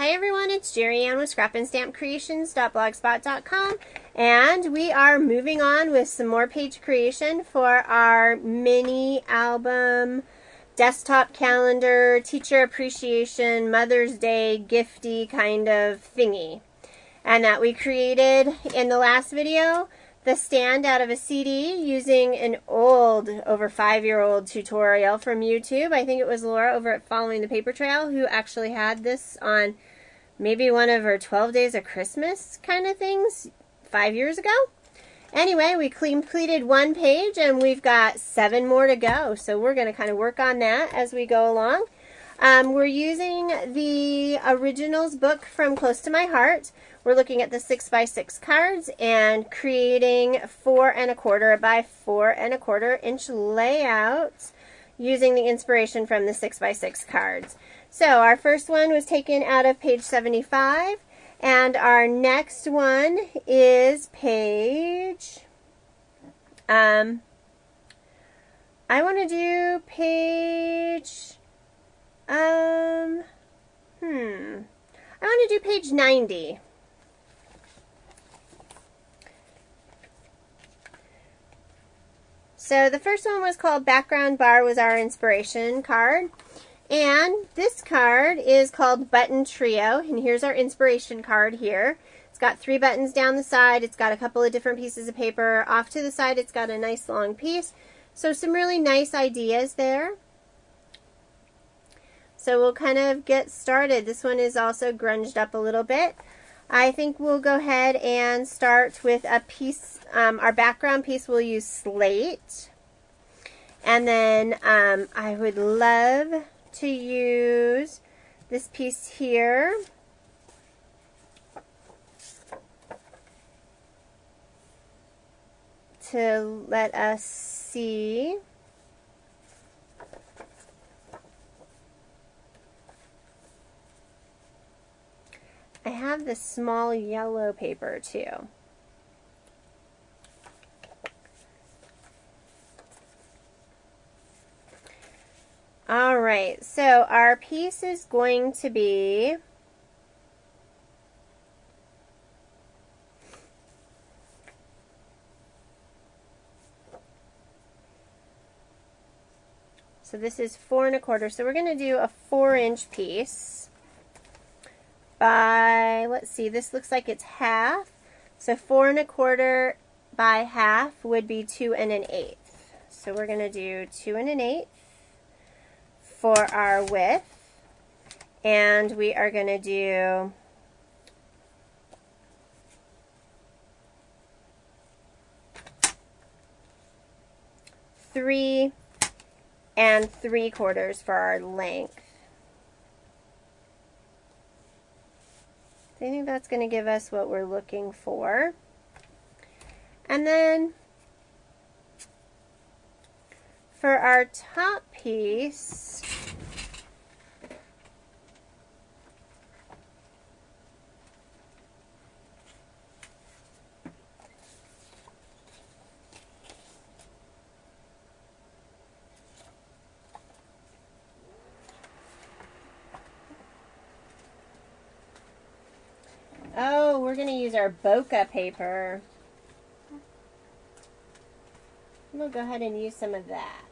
Hi everyone, it's Jerry Ann with scrapandstampcreations.blogspot.com, and we are moving on with some more page creation for our mini album, desktop calendar, teacher appreciation, Mother's Day, gifty kind of thingy. And that we created in the last video, the stand out of a CD using an old, over 5-year-old tutorial from YouTube. I think it was Laura over at Following the Paper Trail who actually had this on maybe one of her 12 Days of Christmas kind of things 5 years ago. Anyway, we completed one page and we've got 7 more to go. So we're going to kind of work on that as we go along. We're using the originals book from Close to My Heart. We're looking at the 6x6 cards and creating 4 1/4 by 4 1/4 inch layouts using the inspiration from the 6x6 cards. So our first one was taken out of page 75, and our next one is page, I want to do page, I want to do page 90. So the first one was called Background Bar, was our inspiration card. And this card is called Button Trio, and here's our inspiration card here. It's got 3 buttons down the side. It's got a couple of different pieces of paper. Off to the side, it's got a nice long piece. So some really nice ideas there. So we'll kind of get started. This one is also grunged up a little bit. I think we'll go ahead and start with a piece. Our background piece, we'll use slate. And then I would love to use this piece here. To let us see. I have this small yellow paper too. All right, so our piece is going to be this is 4 1/4. So we're going to do a 4-inch piece by, let's see, this looks like it's half. So 4 1/4 by half would be 2 1/8. So we're going to do 2 1/8 for our width, and we are going to do three and 3/4 for our length. I think that's going to give us what we're looking for. And then for our top piece, oh, we're going to use our bokeh paper. We'll go ahead and use some of that.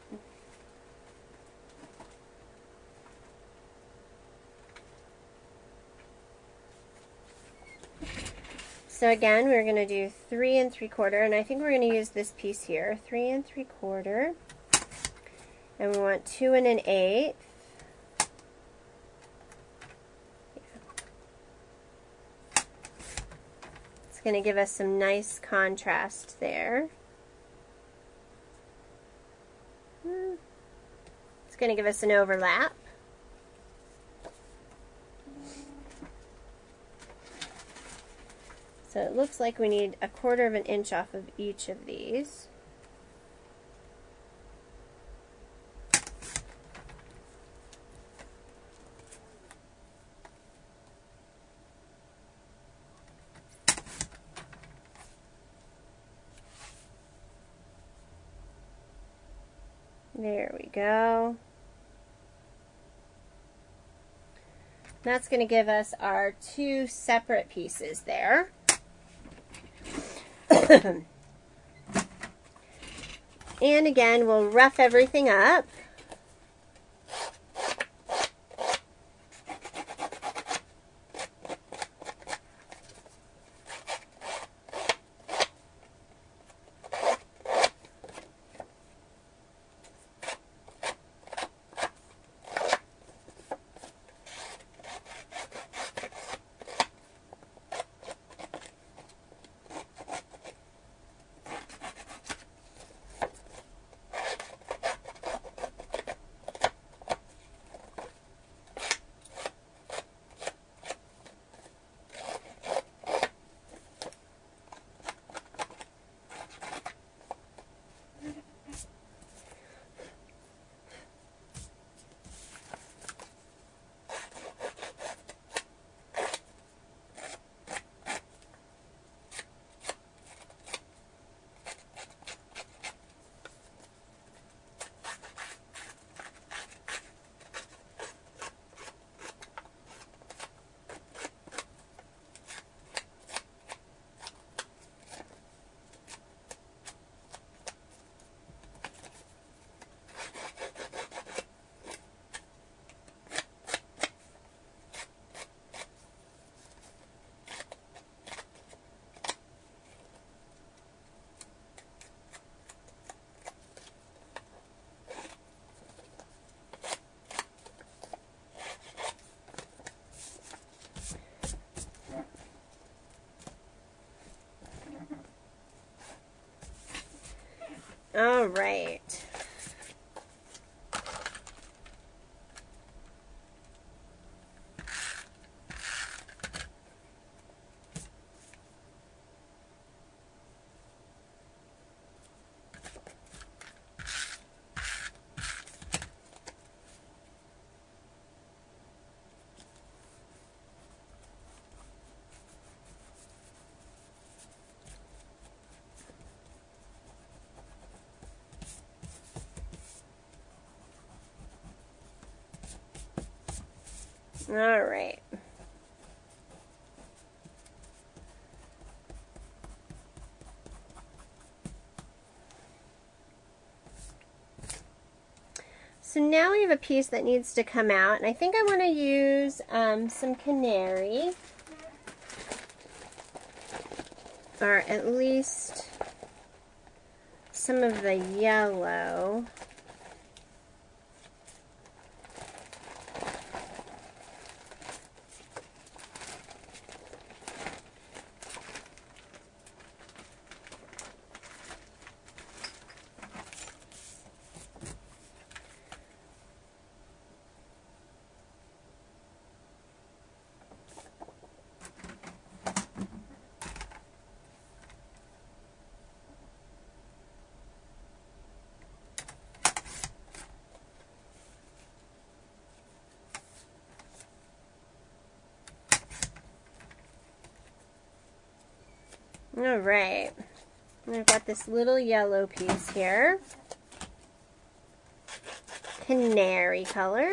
So again, we're going to do 3 3/4, and I think we're going to use this piece here, 3 3/4, and we want 2 1/8. It's going to give us some nice contrast there. It's going to give us an overlap. So it looks like we need 1/4 of an inch off of each of these. There we go. That's going to give us our 2 separate pieces there. And again, we'll rough everything up. All right. All right. So now we have a piece that needs to come out, and I think I want to use some canary, or at least some of the yellow. All right, I've got this little yellow piece here, canary color.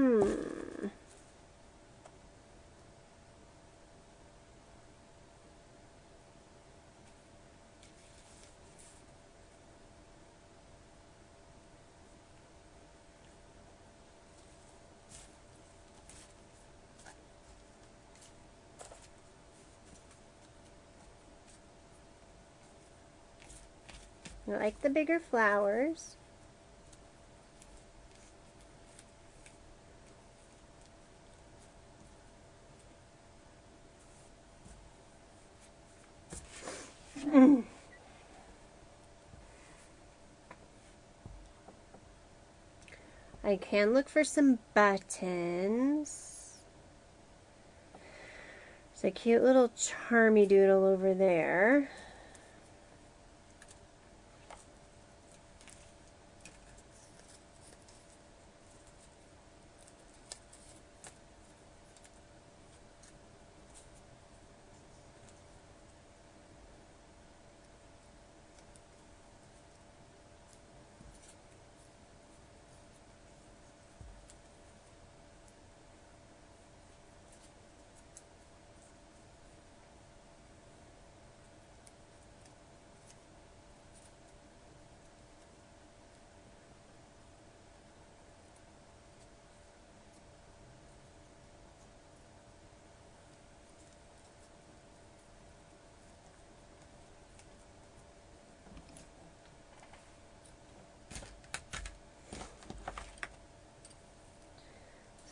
I like the bigger flowers. I can look for some buttons. There's a cute little Charmy Doodle over there.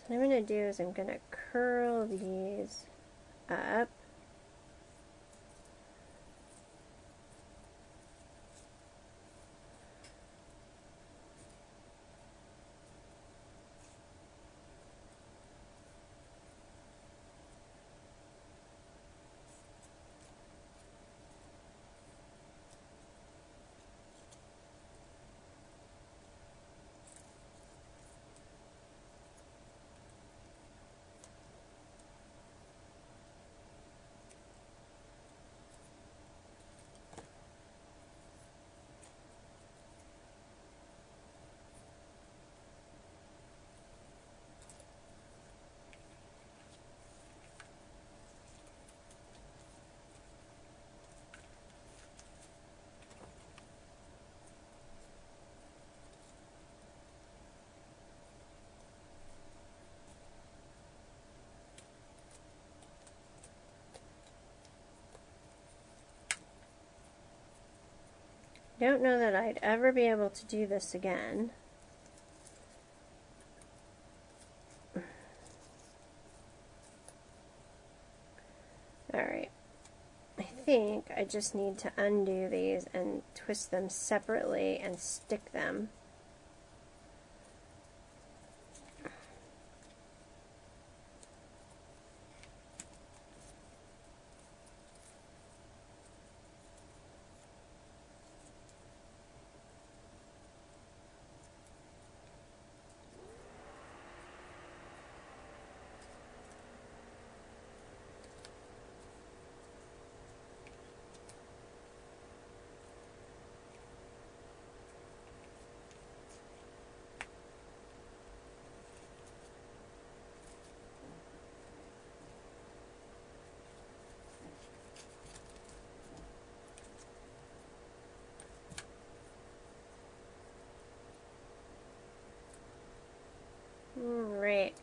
What I'm going to do is I'm going to curl these up. I don't know that I'd ever be able to do this again. Alright, I think I just need to undo these and twist them separately and stick them. Alright.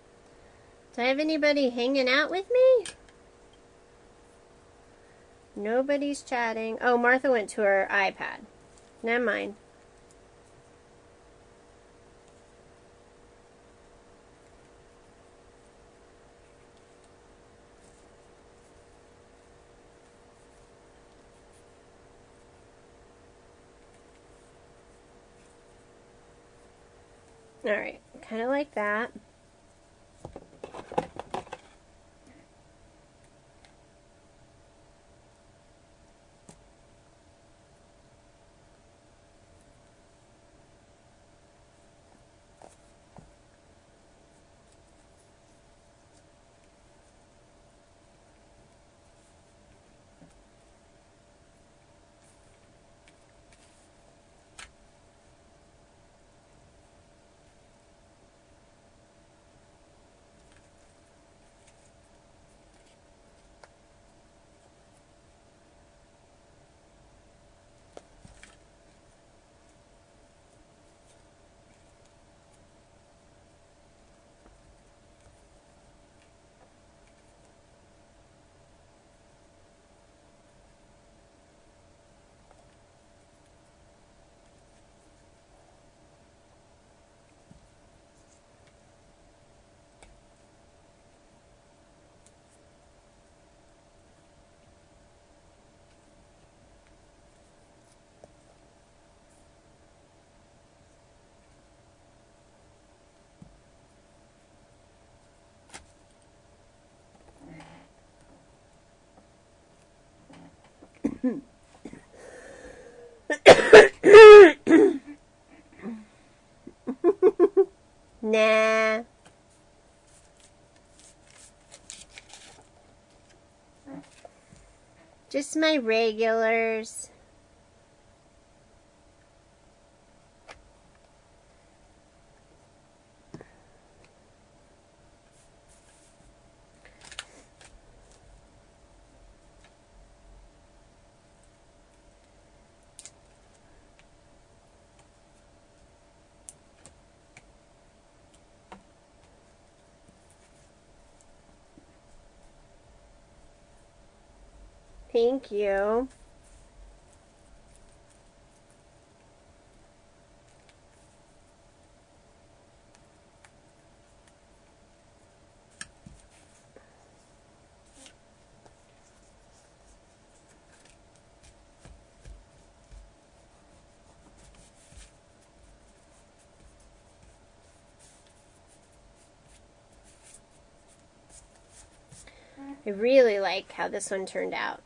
Do I have anybody hanging out with me? Nobody's chatting. Oh, Martha went to her iPad. Never mind. Alright, kind of like that. Nah. Just my regulars. Thank you. I really like how this one turned out.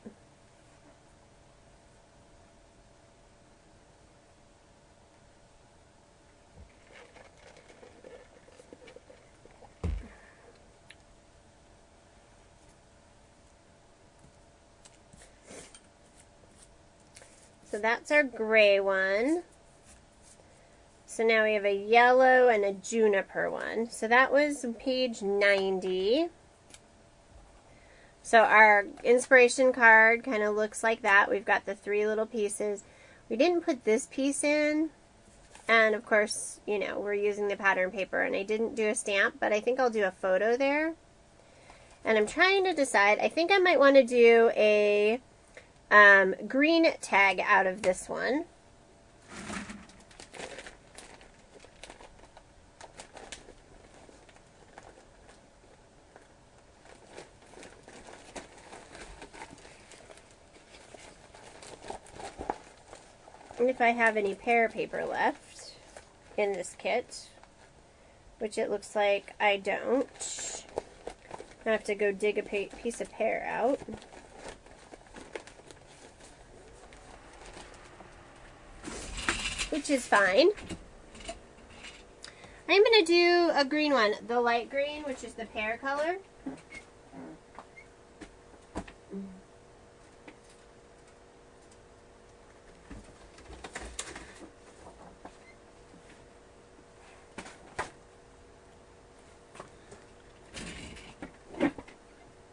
So that's our gray one. So now we have a yellow and a juniper one. So that was page 90. So our inspiration card kind of looks like that. We've got the 3 little pieces. We didn't put this piece in. And of course, you know, we're using the pattern paper. And I didn't do a stamp, but I think I'll do a photo there. And I'm trying to decide. I think I might want to do a green tag out of this one. And if I have any pear paper left in this kit, which it looks like I don't, I have to go dig a piece of pear out. Which is fine. I'm going to do a green one, the light green, which is the pear color.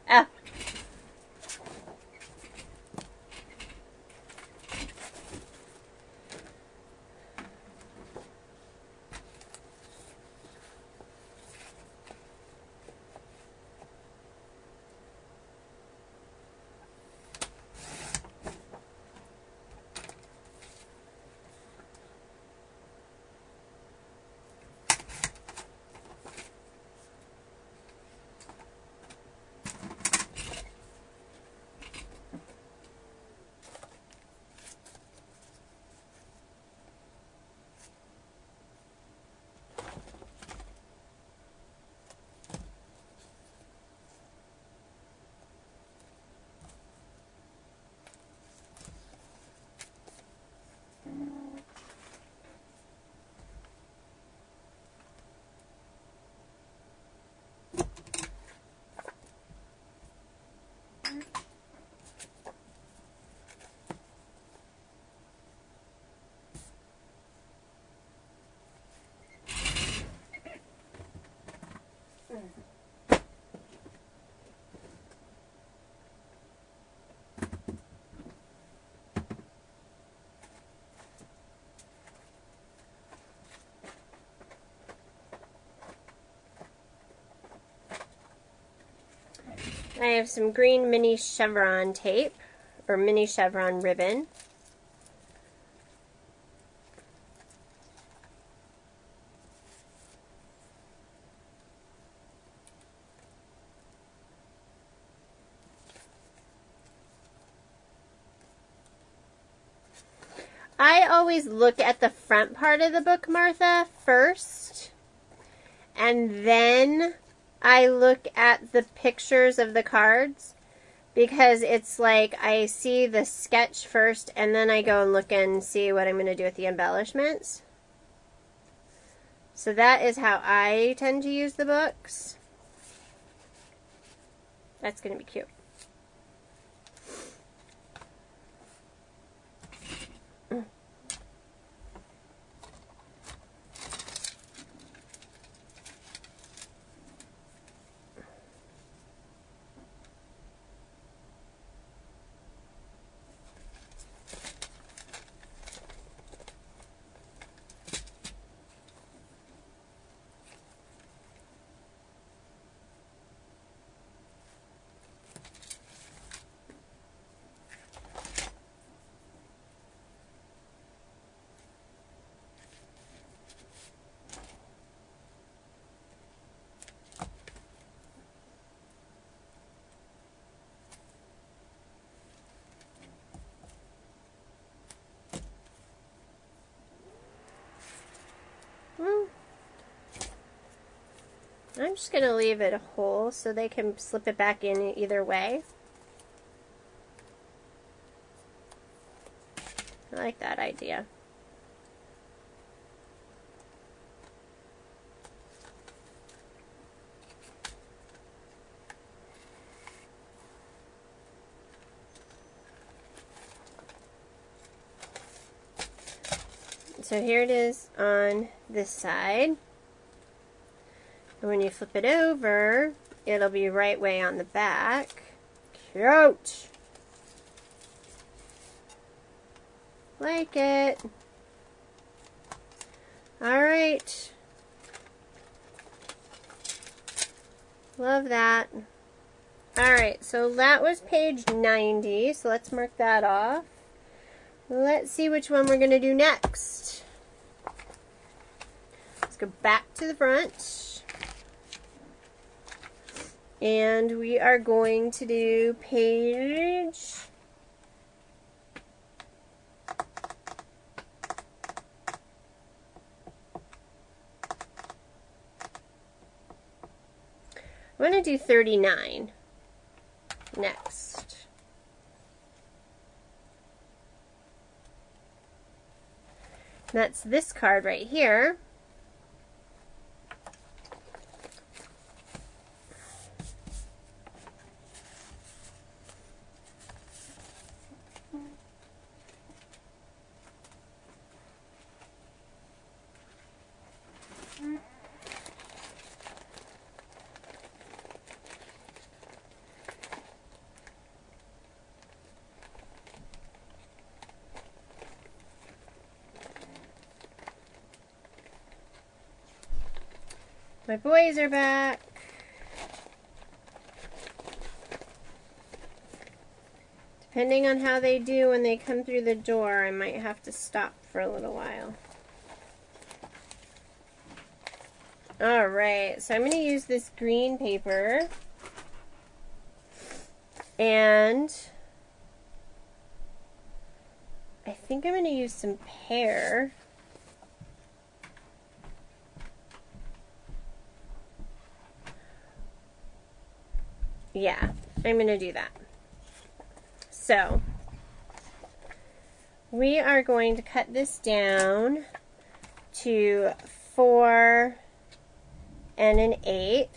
Oh. I have some green mini chevron tape, or mini chevron ribbon. I always look at the front part of the book, Martha, first, and then I look at the pictures of the cards, because it's like I see the sketch first and then I go and look and see what I'm going to do with the embellishments. So that is how I tend to use the books. That's going to be cute. I'm just going to leave it a hole so they can slip it back in either way. I like that idea. So here it is on this side. And when you flip it over, it'll be right way on the back. Cute! Like it. Alright. Love that. Alright, so that was page 90. So let's mark that off. Let's see which one we're going to do next. Let's go back to the front. And we are going to do page 39 next. That's this card right here. My boys are back. Depending on how they do when they come through the door, I might have to stop for a little while. Alright, so I'm going to use this green paper. And I think I'm going to use some pear. Yeah, I'm going to do that. So, we are going to cut this down to 4 1/8.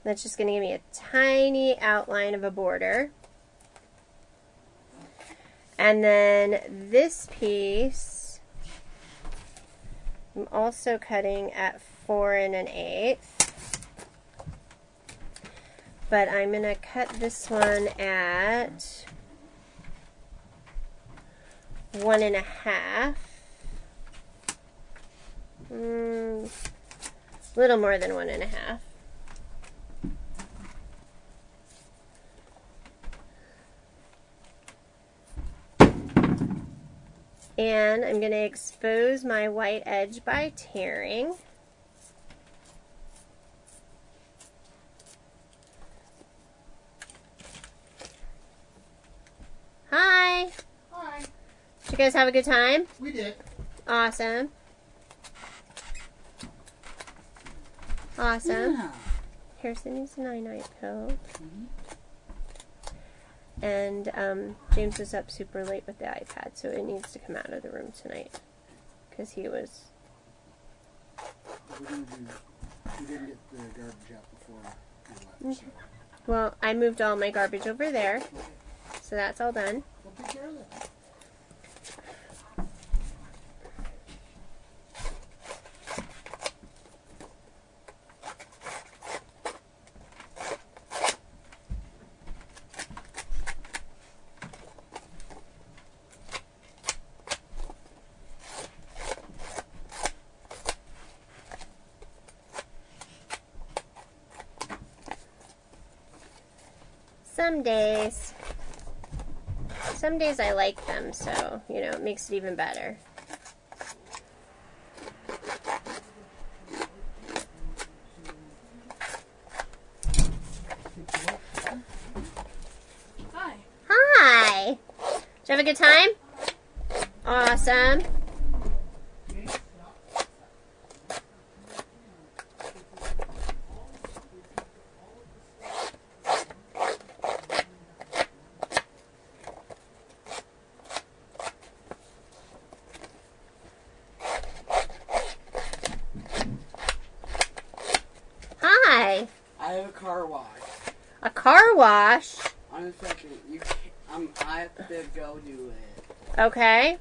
That's just going to give me a tiny outline of a border. And then this piece, I'm also cutting at 4 1/8. But I'm going to cut this one at 1 1/2. A little more than 1 1/2. And I'm going to expose my white edge by tearing. Hi. Hi. Did you guys have a good time? We did. Awesome. Awesome. Yeah. Harrison needs a night-night pill. And James was up super late with the iPad, so it needs to come out of the room tonight. Because he was... We didn't get the garbage out before we left. So. Well, I moved all my garbage over there. So that's all done. We'll take care of that. Some days I like them, so, you know, it makes it even better. Hi. Hi! Did you have a good time? Awesome. Hi! I have a car wash. A car wash? On a second, I have to go do it. Okay.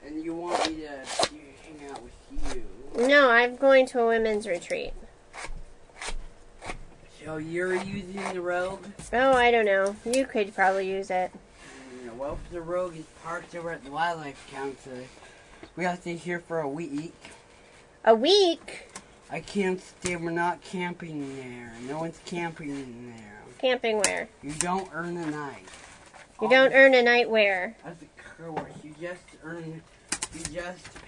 And you want me to hang out with you. No, I'm going to a women's retreat. So you're using the Rogue? Oh, I don't know. You could probably use it. Well, the Rogue is parked over at the Wildlife Council. We have to stay here for a week. A week? I can't stay. We're not camping there. No one's camping in there. Camping where? You don't earn a night. You don't earn a night where? At the car wash, you just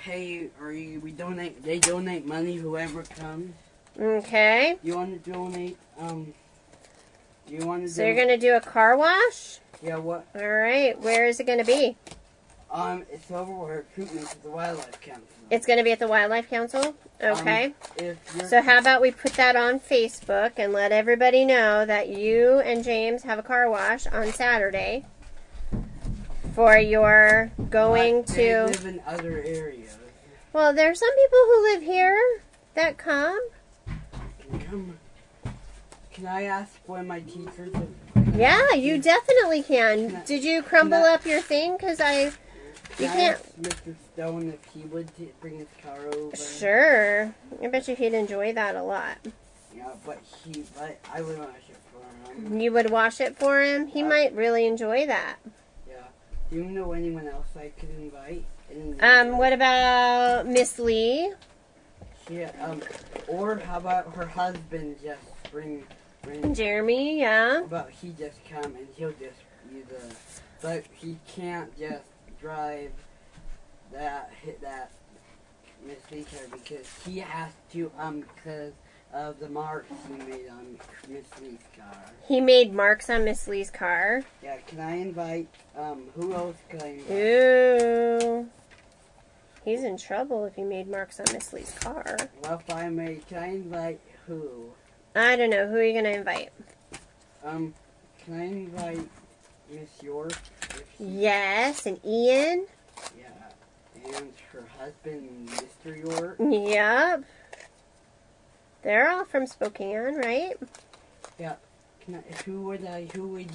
pay, or we donate. They donate money. Whoever comes. Okay. You want to donate? You want to? So you're gonna do a car wash? Yeah. What? All right. Where is it gonna be? It's over where recruitment at the Wildlife Council. It's gonna be at the Wildlife Council. Okay. If you're, So how about we put that on Facebook and let everybody know that you and James have a car wash on Saturday for your going They to... live in other areas. Well, there are some people who live here that come. Can I ask one of my teachers? Yeah, you definitely can. Did you crumble up your thing? Because you can't... ask Mr. Stone if he would bring his car over? Sure. I bet you he'd enjoy that a lot. Yeah, but I would wash it for him. You would wash it for him? He might really enjoy that. Yeah. Do you know anyone else I could invite? What about Miss Lee? Yeah, or how about her husband just bring Jeremy, yeah. How about he just come and he'll just use but he can't just drive that Miss Lee car because he has to because of the marks he made on Miss Lee's car. He made marks on Miss Lee's car. Yeah, can I invite who else can I invite? Ooh. He's in trouble if he made marks on Miss Lee's car. Well, if I may, can I invite who? I don't know. Who are you going to invite? Can I invite Miss York? Yes, and Ian. Yeah, and her husband, Mr. York. Yep. They're all from Spokane, right? Yeah. Who would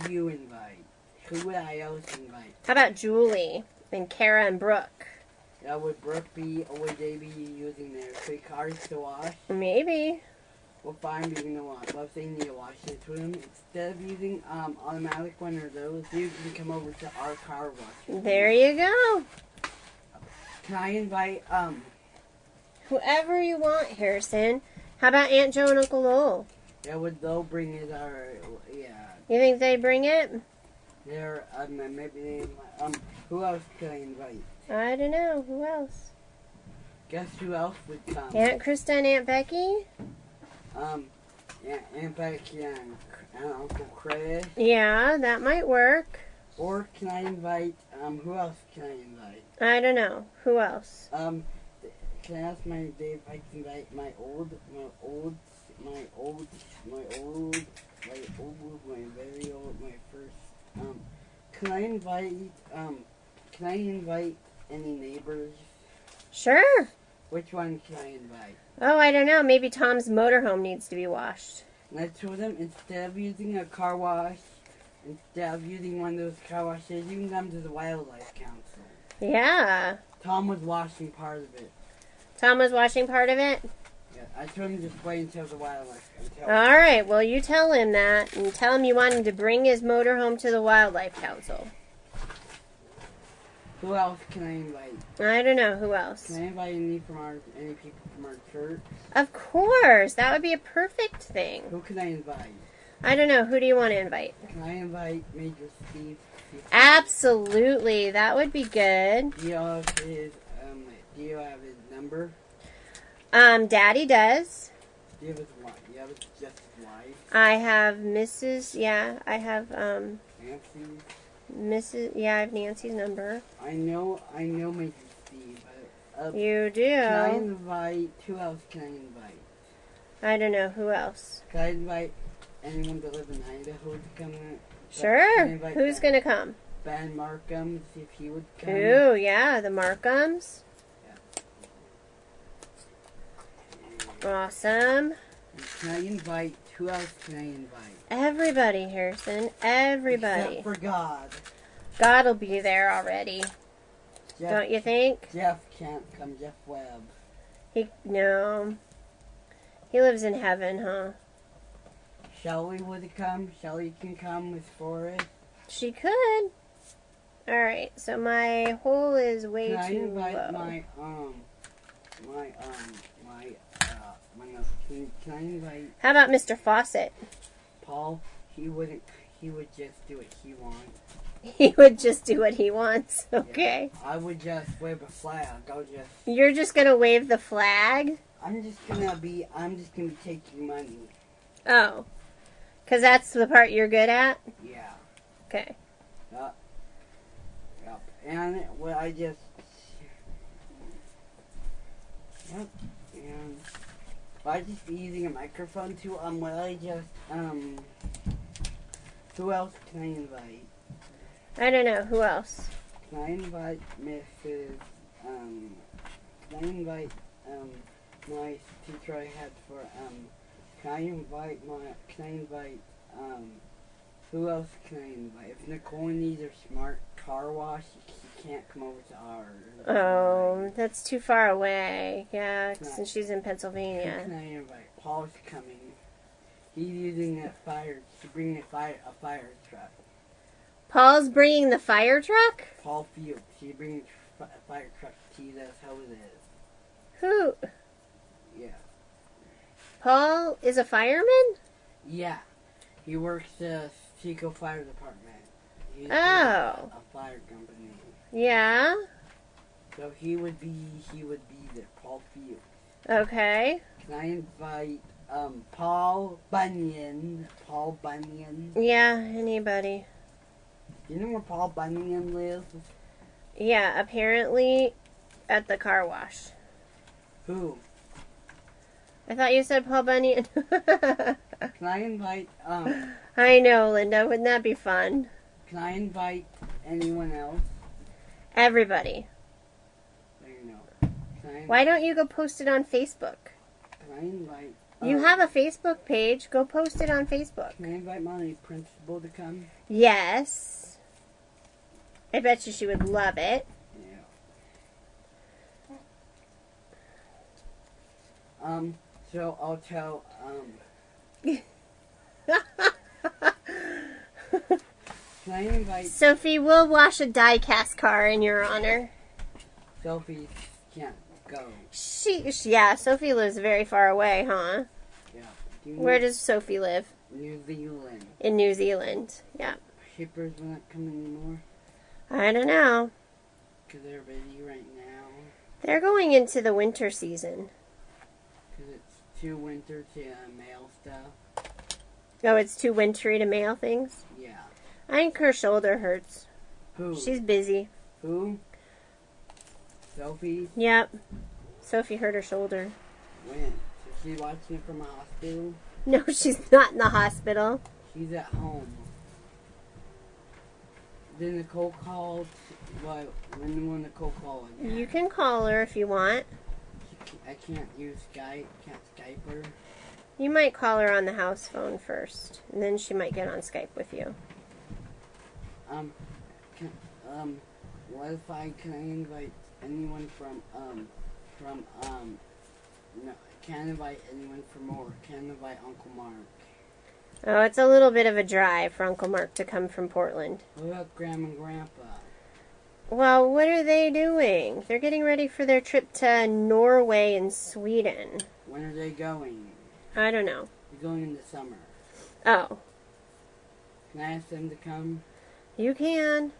you invite? Who would I else invite? How about Julie and Kara and Brooke? Yeah, would they be using their three cars to wash? Maybe. Well, fine, you're gonna wash. Well, if they need to wash it to them, instead of using automatic one or those, you can come over to our car wash. There you go. Can I invite Whoever you want, Harrison. How about Aunt Jo and Uncle Lowell? Yeah, they'll bring it? Yeah. You think they'd bring it? They're maybe they who else can I invite? I don't know. Who else? Guess who else would come? Aunt Krista and Aunt Becky? Yeah, Aunt Becky and Uncle Chris. Yeah, that might work. Or can I invite, who else can I invite? I don't know. Who else? Can I ask my Dave if I can invite my old my very old, my first, can I invite any neighbors? Sure. Which one can I invite? Oh, I don't know. Maybe Tom's motorhome needs to be washed. And I told them, instead of using a car wash, instead of using one of those car washes, you can come to the Wildlife Council. Yeah. Tom was washing part of it. Tom was washing part of it? Yeah, I told him to just wait until the Wildlife Council. All right. Well, you tell him that, and tell him you want him to bring his motorhome to the Wildlife Council. Who else can I invite? I don't know. Who else? Can I invite any people from our church? Of course. That would be a perfect thing. Who can I invite? I don't know. Who do you want to invite? Can I invite Major Steve? Absolutely. That would be good. Do you have his number? Daddy does. Do you have his wife? Do you have just his wife? I have Mrs. Yeah, I have, Nancy? Mrs. Yeah, I have Nancy's number. I know Major Steve. You do? Can I invite, who else can I invite? I don't know. Who else? Can I invite anyone that lives in Idaho to come in? Sure. Who's going to come? Ben Markham, see if he would come. Ooh, yeah, the Markhams. Awesome. Can I invite, who else can I invite? Everybody, Harrison. Everybody. Except for God. God'll be there already. Jeff, Don't you think? Jeff can't come, Jeff Webb. No. He lives in heaven, huh? Shelly would come. Shelly can come with Forrest. She could. Alright, so my hole is way Can I too invite low. Can I invite How about Mr. Fawcett? Paul? He would just do what he wants. He would just do what he wants. Okay. I would just wave a flag. You're just gonna wave the flag? I'm just gonna be taking money. Oh. 'Cause that's the part you're good at? Yeah. Okay. Yep. And what I just. Yep. And I just be using a microphone too. Who else can I invite? I don't know. Who else? Can I invite Mrs. Can I invite my teacher I had for Can I invite who else can I invite? If Nicole needs a smart car wash, she can't come over to ours. Oh, that's too far away. Yeah, since she's in Who Pennsylvania. can I invite? Paul's coming. He's using to bring a fire truck. Paul's bringing the fire truck? Paul Fields. He's bringing a fire truck to you. That's how it is. Who? Yeah. Paul is a fireman? Yeah. He works the Chico Fire Department. He's Oh. a fire company. Yeah. So he would be there. Paul Fields. Okay. Can I invite Paul Bunyan? Paul Bunyan. Yeah, anybody. You know where Paul Bunyan lives? Yeah, apparently at the car wash. Who? I thought you said Paul Bunyan. Can I invite I know, Linda. Wouldn't that be fun? Can I invite anyone else? Everybody. There you know. Why don't you go post it on Facebook? Can I invite? You have a Facebook page. Go post it on Facebook. Can I invite my principal to come? Yes. I bet you she would love it. Yeah. So I'll tell, can I invite Sophie, we'll wash a die-cast car in your honor. Sophie can't go. Yeah, Sophie lives very far away, huh? Yeah. Where does Sophie live? New Zealand. In New Zealand. Yeah. Shippers will not come anymore I don't know. because they're busy right now. They're going into the winter season. Because it's too winter to mail stuff. Oh, it's too wintry to mail things? Yeah. I think her shoulder hurts. Who? She's busy. Who? Sophie? Yep. Sophie hurt her shoulder. When? She's watching it from a hospital. No, she's not in the hospital. She's at home. Then Nicole called. When Nicole called. You can call her if you want. I can't use Skype. Can't Skype her. You might call her on the house phone first, and then she might get on Skype with you. What if can I invite anyone no, can't invite anyone from more. Can't invite Uncle Mark. Oh, it's a little bit of a drive for Uncle Mark to come from Portland. What about Grandma and Grandpa? Well, what are they doing? They're getting ready for their trip to Norway and Sweden. When are they going? I don't know. They're going in the summer. Oh, Can I ask them to come? you can.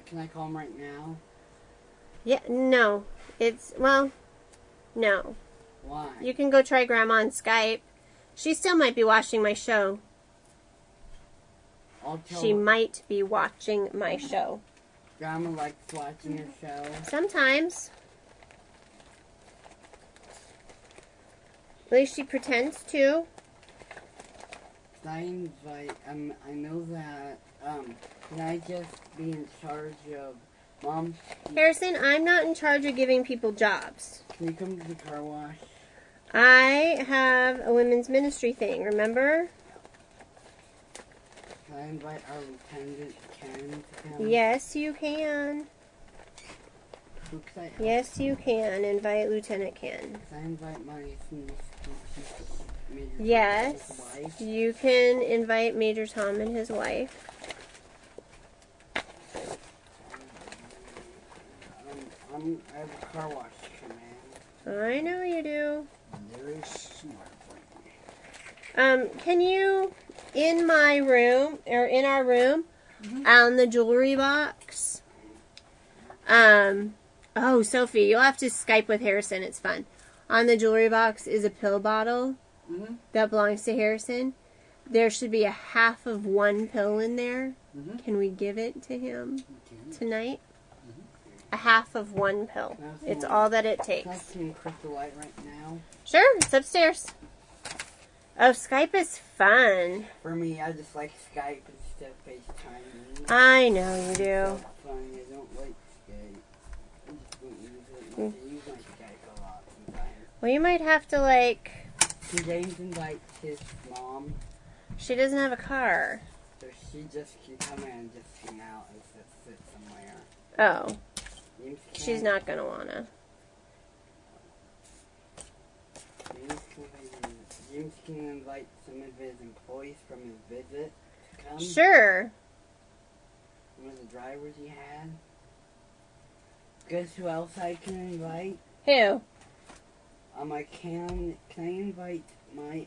Can I call them right now? Yeah, no. No. Why? You can go try Grandma on Skype. She still might be watching my show. I'll tell She her. might be watching my show. Grandma likes watching your show. Sometimes. At least she pretends to. Can I invite? I know that. Can I just be in charge of Mom? Harrison, I'm not in charge of giving people jobs. Can you come to the car wash? I have a women's ministry thing, remember? Can I invite our lieutenant Ken to come? Yes, you can. Who can I? Yes, you can. Invite Lieutenant Ken. Can I invite my Major Yes, Tom's wife? you can invite Major Tom and his wife. I have a car wash command. I know you do. There is smart. Can you, in my room, or in our room, on the jewelry box, oh, Sophie, you'll have to Skype with Harrison, it's fun. On the jewelry box is a pill bottle Mm-hmm. that belongs to Harrison. There should be a half of one pill in there. Mm-hmm. Can we give it to him Okay. tonight? A half of one pill. It's all that it Can I takes. see Crystal Light right now? Sure, it's upstairs. Oh, Skype is fun. For me, I just like Skype instead of FaceTime. I know you It's do. so funny. I don't like Skype. I just don't use it much. I use my Skype a lot sometimes. Well, you might have to, like, Can James invite his mom? she doesn't have a car. So she just can come in and just hang out and sit somewhere. Oh, James she's can't- not gonna wanna. James can invite some of his employees from his visit to come. Sure. One of the drivers he had. Guess who else I can invite? Who? I can I invite my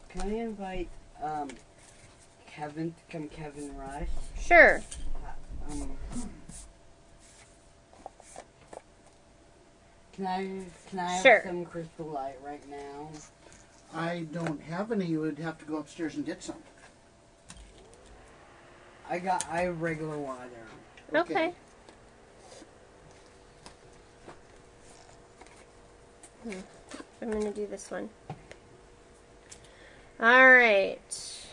can I invite Kevin to come? Kevin Rush. Sure. Can I have Sure. some Crystal Light right now? I don't have any. You would have to go upstairs and get some. I have regular water. Okay. I'm gonna do this one. Alright.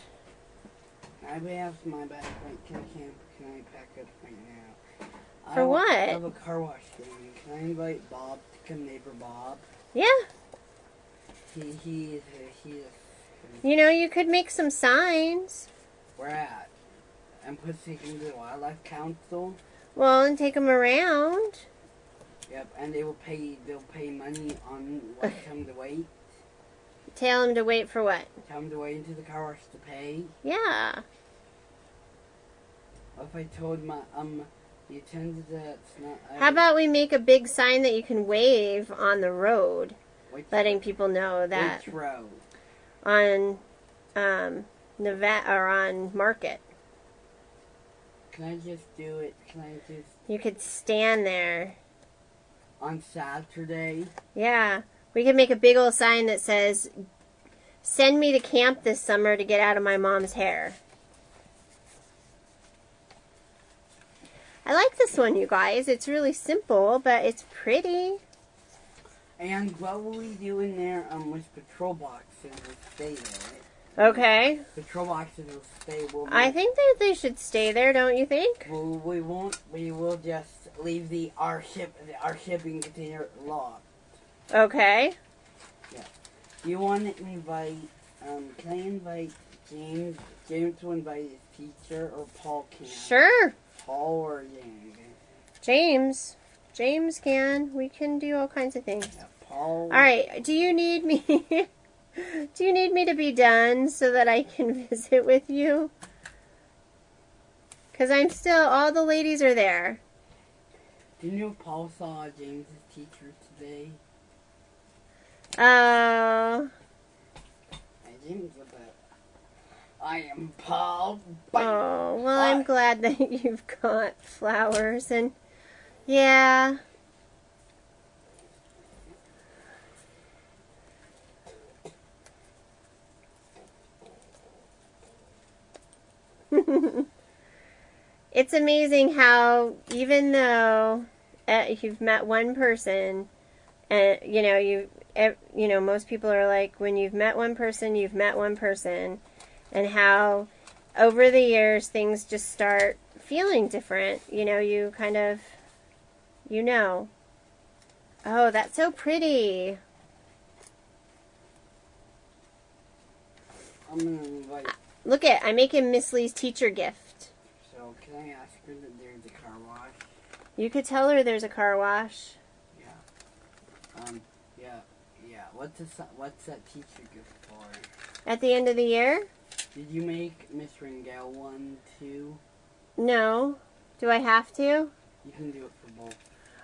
I may have my bag right. Can I pack up right now? For what? I have a car wash thing. Can I invite Bob to come? Neighbor Bob. Yeah. He is. You know, you could make some signs. Where at? And put him in the Wildlife Council. Well, and take them around. Yep, and they'll pay money on what time to wait. Tell them to wait for what? Time to wait into the car wash to pay. Yeah. What if I told my the attendant that it's not? How about we make a big sign that you can wave on the road, which, letting people know that which road? on Nevada or on Market. Can I just do it? Can I just You could stand there. on Saturday? Yeah. We could make a big old sign that says, "Send me to camp this summer to get out of my mom's hair." I like this one, you guys. It's really simple, but it's pretty. And what will we do in there with patrol boxes will stay there. Okay. Patrol boxes will stay. I think that they should stay there, don't you think? Well, we won't. We will just leave our shipping container locked. Okay. Yeah. Do you want to invite? Can I invite James? James will invite his teacher, or Paul can? Sure. Paul or James? James. James can. We can do all kinds of things. Yeah, Paul. All right. Do you need me? Do you need me to be done so that I can visit with you? Because I'm still. All the ladies are there. Do you know Paul saw James's teacher today? Oh. And James was like, I am Paul. Oh, well, I'm glad that you've got flowers and yeah. It's amazing how even though you've met one person, and most people are like, when you've met one person, you've met one person, and how over the years things just start feeling different. You kind of, Oh, that's so pretty. I'm going to invite. Look I'm making Miss Lee's teacher gift. So, can I ask her that there's a car wash? You could tell her there's a car wash. Yeah. Yeah. What's that teacher gift for? At the end of the year? Did you make Miss Ringel one too? No. Do I have to? You can do it for both.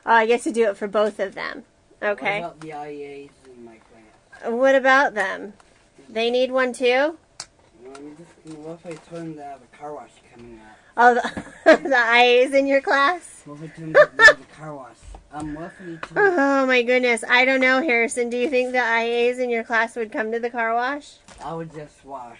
Oh, I get to do it for both of them. Okay. What about the IAs in my class? What about them? They need one too? What if I told them to have a car wash coming up? Oh, the IAs in your class? What if I told them to have a car wash? What if we told them... Oh my goodness. I don't know, Harrison. Do you think the IAs in your class would come to the car wash? I would just wash.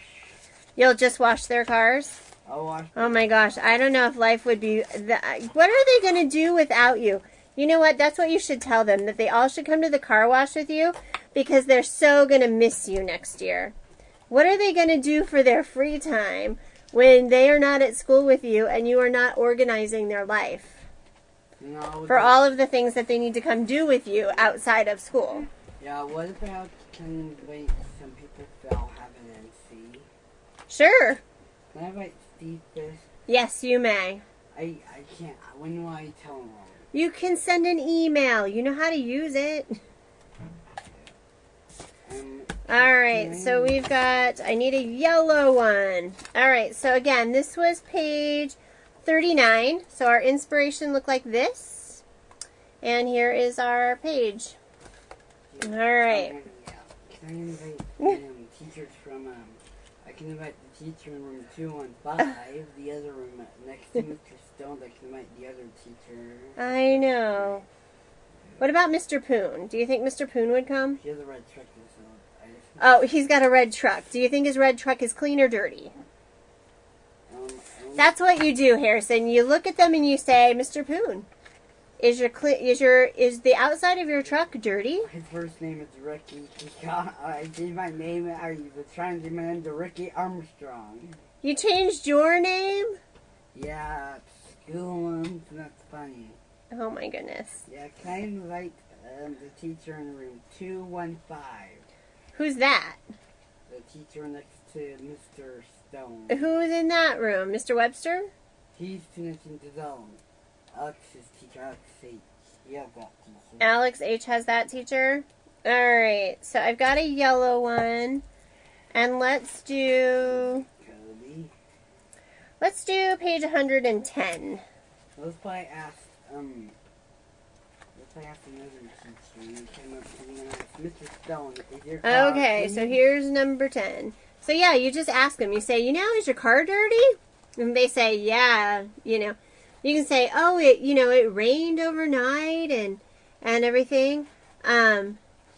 You'll just wash their cars? I'll wash. Oh my gosh. I don't know if life would be... What are they going to do without you? You know what? That's what you should tell them. That they all should come to the car wash with you because they're so going to miss you next year. What are they going to do for their free time when they are not at school with you and you are not organizing their life? For all of the things that they need to come do with you outside of school. Yeah, what about can invite some people that'll have an MC? Sure. Can I invite Steve first? Yes, you may. I can't. When will I tell him? You can send an email. You know how to use it. Alright, so we've got, I need a yellow one. Alright, so again, this was page 39. So our inspiration looked like this. And here is our page. Alright. Can I invite teachers from, I can invite the teacher in room 215, the other room next to Mr. Stone, I can invite the other teacher. I know. What about Mr. Poon? Do you think Mr. Poon would come? He has a red truck, so Oh, he's got a red truck. Do you think his red truck is clean or dirty? That's what you do, Harrison. You look at them and you say, Mr. Poon, is the outside of your truck dirty? His first name is Ricky. I gave my name. I was trying to give my name to Ricky Armstrong. You changed your name? Yeah, school ones. That's funny. Oh my goodness. Yeah, can I invite the teacher in room 215? Who's that? The teacher next to Mr. Stone. Who's in that room? Mr. Webster? He's finishing his own. Alex's teacher, Alex H. He has that teacher. Alex H. has that teacher? Alright, so I've got a yellow one. And let's do page 110. Let's probably ask, another teacher. You came up to me and asked Mr. Stone, is your car Okay, clean? so here's number 10. So yeah, you just ask them. You say, is your car dirty? And they say, yeah, You can say, oh, it rained overnight and everything. And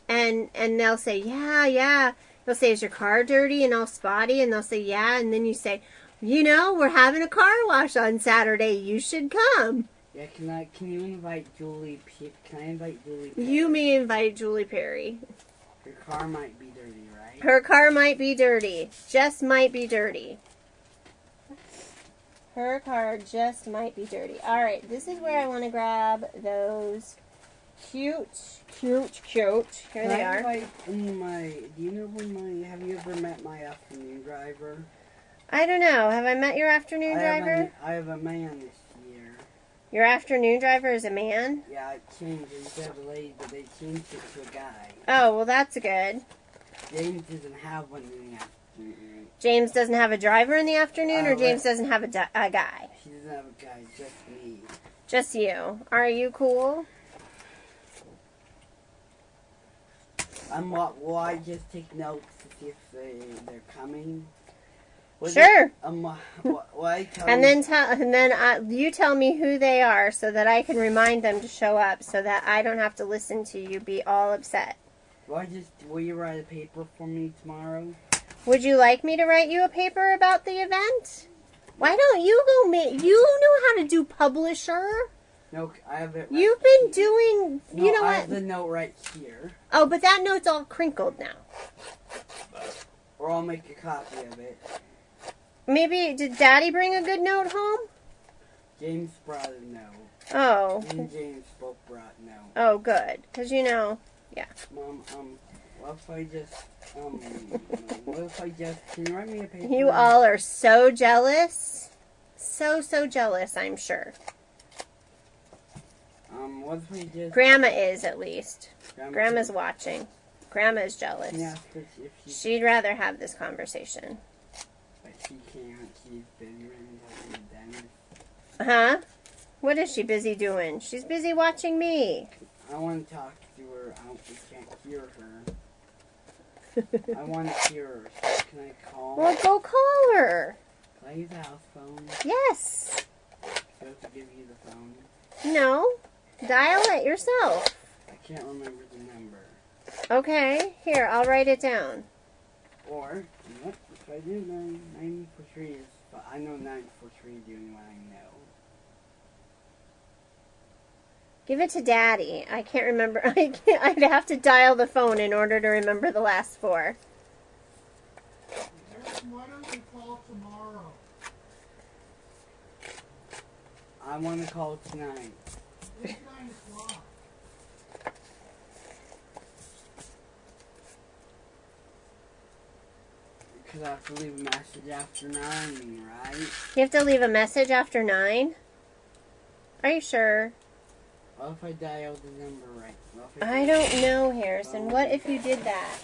they'll say, yeah. They'll say, is your car dirty and all spotty? And they'll say, yeah. And then you say, we're having a car wash on Saturday. You should come. Yeah, can you invite Julie Can I invite Julie Perry? You may invite Julie Perry. Her car might be dirty, right? Her car might be dirty. Just might be dirty. Her car just might be dirty. Alright, this is where I want to grab those cute. Here they are. Have you ever met my afternoon driver? I don't know. Have I met your afternoon driver? I have a man this year. Your afternoon driver is a man? Yeah, it changed. Instead of a lady, but they changed it to a guy. Oh, well, that's good. James doesn't have one in the afternoon. James doesn't have a driver in the afternoon, or James doesn't have a guy? He doesn't have a guy, just me. Just you. Are you cool? Will I just take notes to see if they're coming? Sure. And then you tell me who they are so that I can remind them to show up so that I don't have to listen to you be all upset. Will you write a paper for me tomorrow? Would you like me to write you a paper about the event? Why don't you go you know how to do publisher? No, I have it. You've been doing, No, you know I what? have the note right here. Oh, but that note's all crinkled now. Or I'll make a copy of it. Maybe, did Daddy bring a good note home? James brought a note. Oh. Me and James both brought a note. Oh, good. Because, yeah. Mom, what if I just, can you write me a paper? You all are so jealous. So jealous, I'm sure. What if we just... Grandma is, at least. Grandma's watching. Grandma is jealous. Yeah, if She'd rather have this conversation. But she can't. She's busy running to the dentist. Huh? What is she busy doing? She's busy watching me. I want to talk to her. We can't hear her. I want to hear her. So can I call? Well, go call her. Can I use the house phone? Yes. Do I have to give you the phone? No. Dial it yourself. I can't remember the number. Okay. Here, I'll write it down. Or, what? If I do 943 is... But I know 943 is the only one I know. Give it to Daddy. I can't remember. I'd have to dial the phone in order to remember the last four. Why don't we call tomorrow? I want to call tonight. It's 9 o'clock. Because I have to leave a message after 9, right? You have to leave a message after 9? Are you sure? What if I dialed the number right? I don't know, Harrison. What if you did that?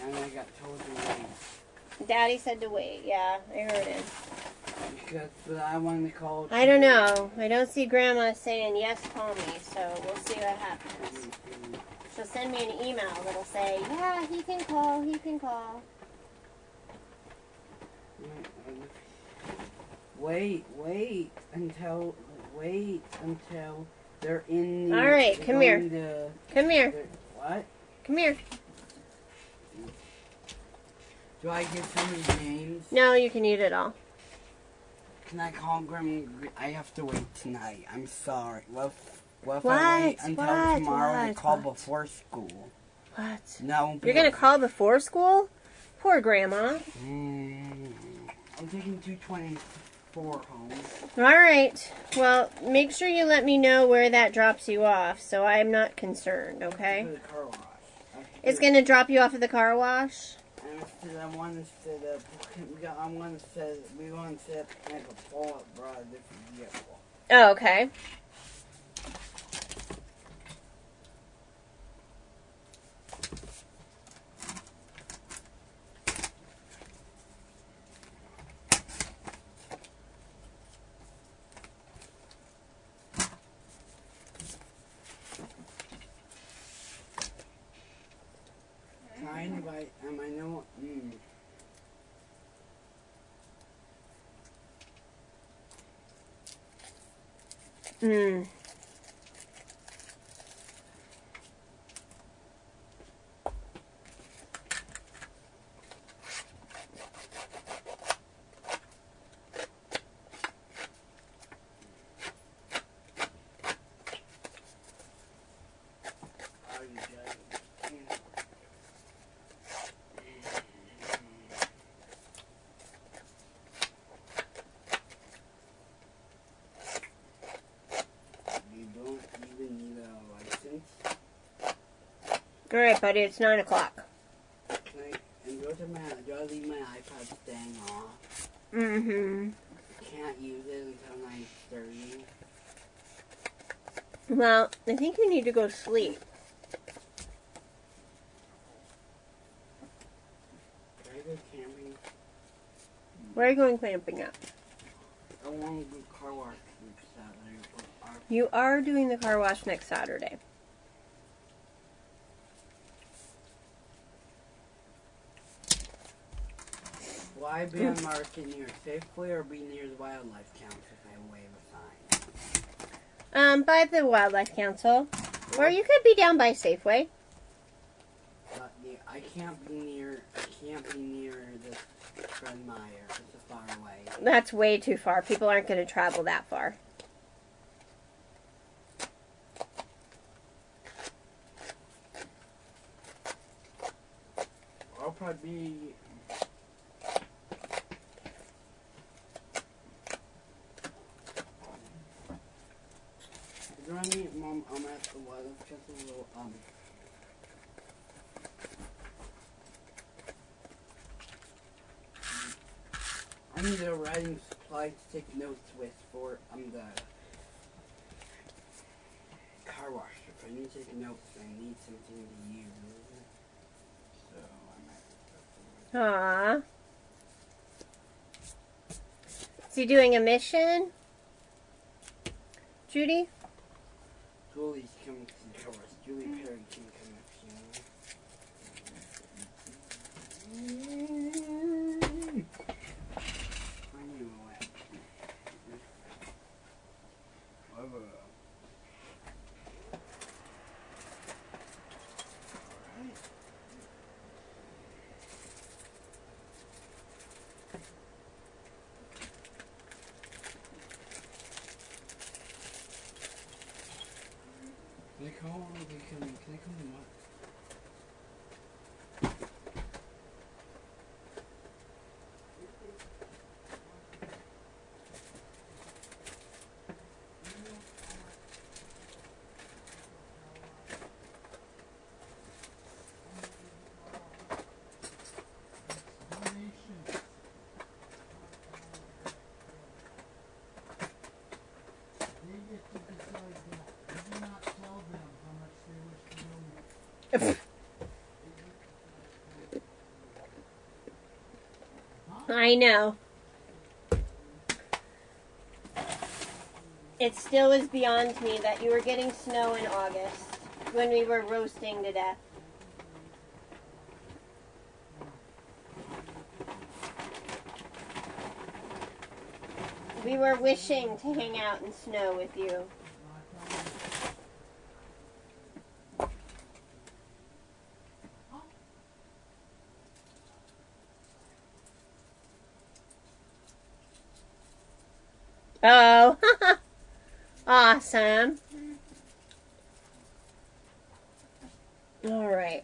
And I got told to wait. Daddy said to wait. Yeah, I heard him. But I wanted to call... I don't know. I don't see Grandma saying, yes, call me. So we'll see what happens. She'll send me an email that'll say, yeah, he can call, he can call. Wait until they're in the... All right, come here. Come here. What? Come here. Do I give somebody names? No, you can eat it all. Can I call Grandma? I have to wait tonight. I'm sorry. What if I What? wait until What? tomorrow and What? call What? before school? What? No. You're going to call before school? Poor Grandma. I'm taking 224 home. All right. Well, make sure you let me know where that drops you off so I'm not concerned, okay? To the car wash. It's going to drop you off at the car wash? And we want to set up like a pull-up bra different vehicle. Oh, okay. I invite, I know, All right, buddy. It's 9 o'clock. And go to my. Do I leave my iPad staying off? Mm-hmm. Can't use it until 9:30. Well, I think you need to go sleep. Can I go camping? Where are you going camping at? I want to do car wash Saturday. You are doing the car wash next Saturday. Will I be on market near Safeway or be near the Wildlife Council if I wave a sign? By the Wildlife Council. Or you could be down by Safeway. But I can't be near the Fred Meyer. It's a far away. That's way too far. People aren't going to travel that far. I'll probably be. Is there any, Mom, I'm at the Wildlife Council, I need a writing supply to take notes with for the car wash. If I need to take notes, I need something to use. So I might. Aww. Is he doing a mission? Judy? Julie's coming to the car wash. Julie Perry can come if you I knew what. Can I call? Can I come in what? I know. It still is beyond me that you were getting snow in August when we were roasting to death. We were wishing to hang out in snow with you. Oh, awesome. All right.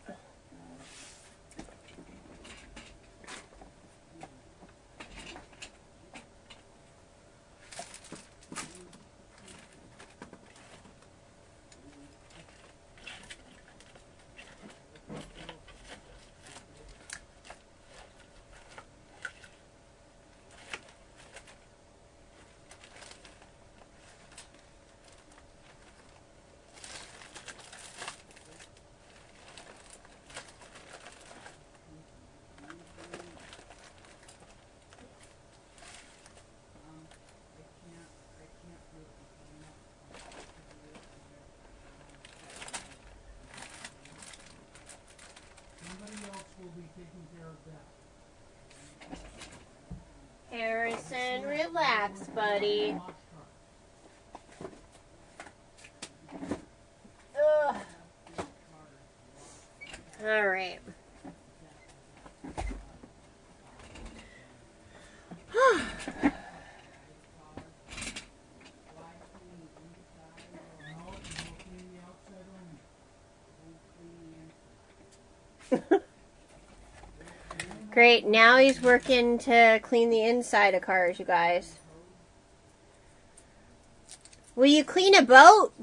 Harrison, relax, buddy. Ugh. All right. Great, now he's working to clean the inside of cars, you guys. Will you clean a boat?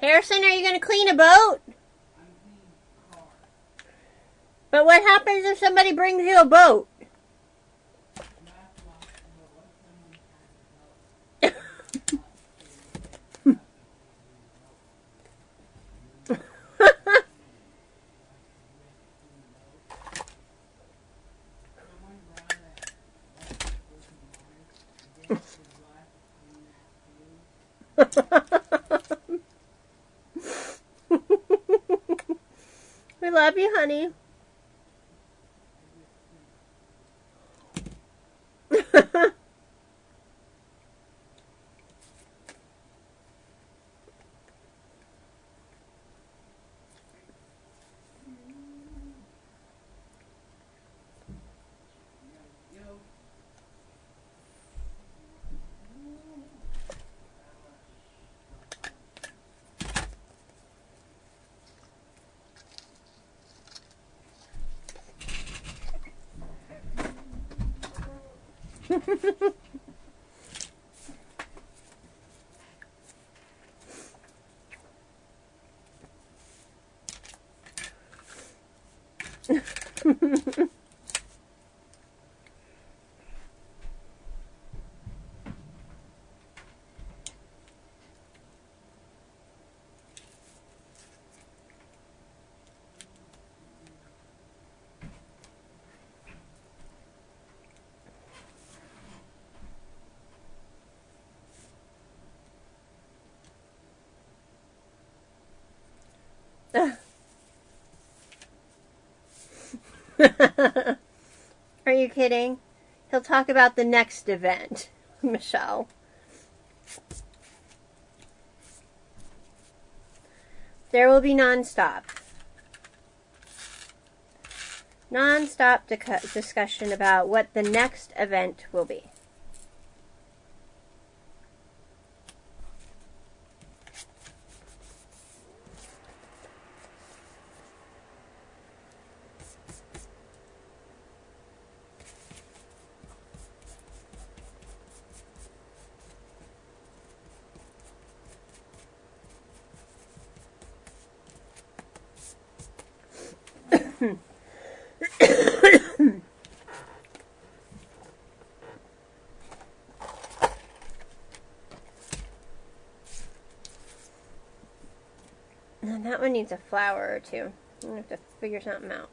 Harrison, are you going to clean a boat? But what happens if somebody brings you a boat? We love you, honey. Are you kidding? He'll talk about the next event, Michelle. There will be non-stop discussion about what the next event will be. And that one needs a flower or two. I'm going to have to figure something out.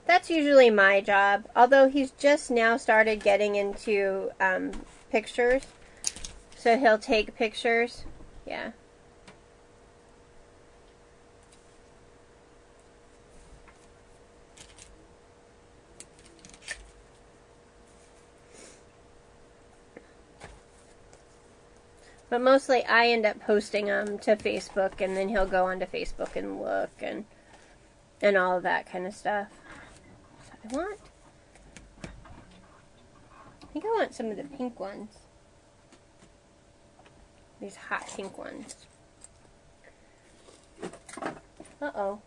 That's usually my job. Although he's just now started getting into pictures. So he'll take pictures. Yeah. But mostly I end up posting them to Facebook, and then he'll go onto Facebook and look and all of that kind of stuff. So I think I want some of the pink ones. These hot pink ones. Uh-oh.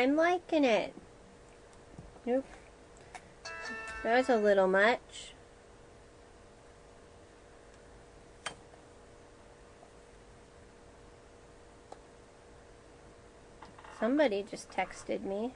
I'm liking it. Nope. That was a little much. Somebody just texted me.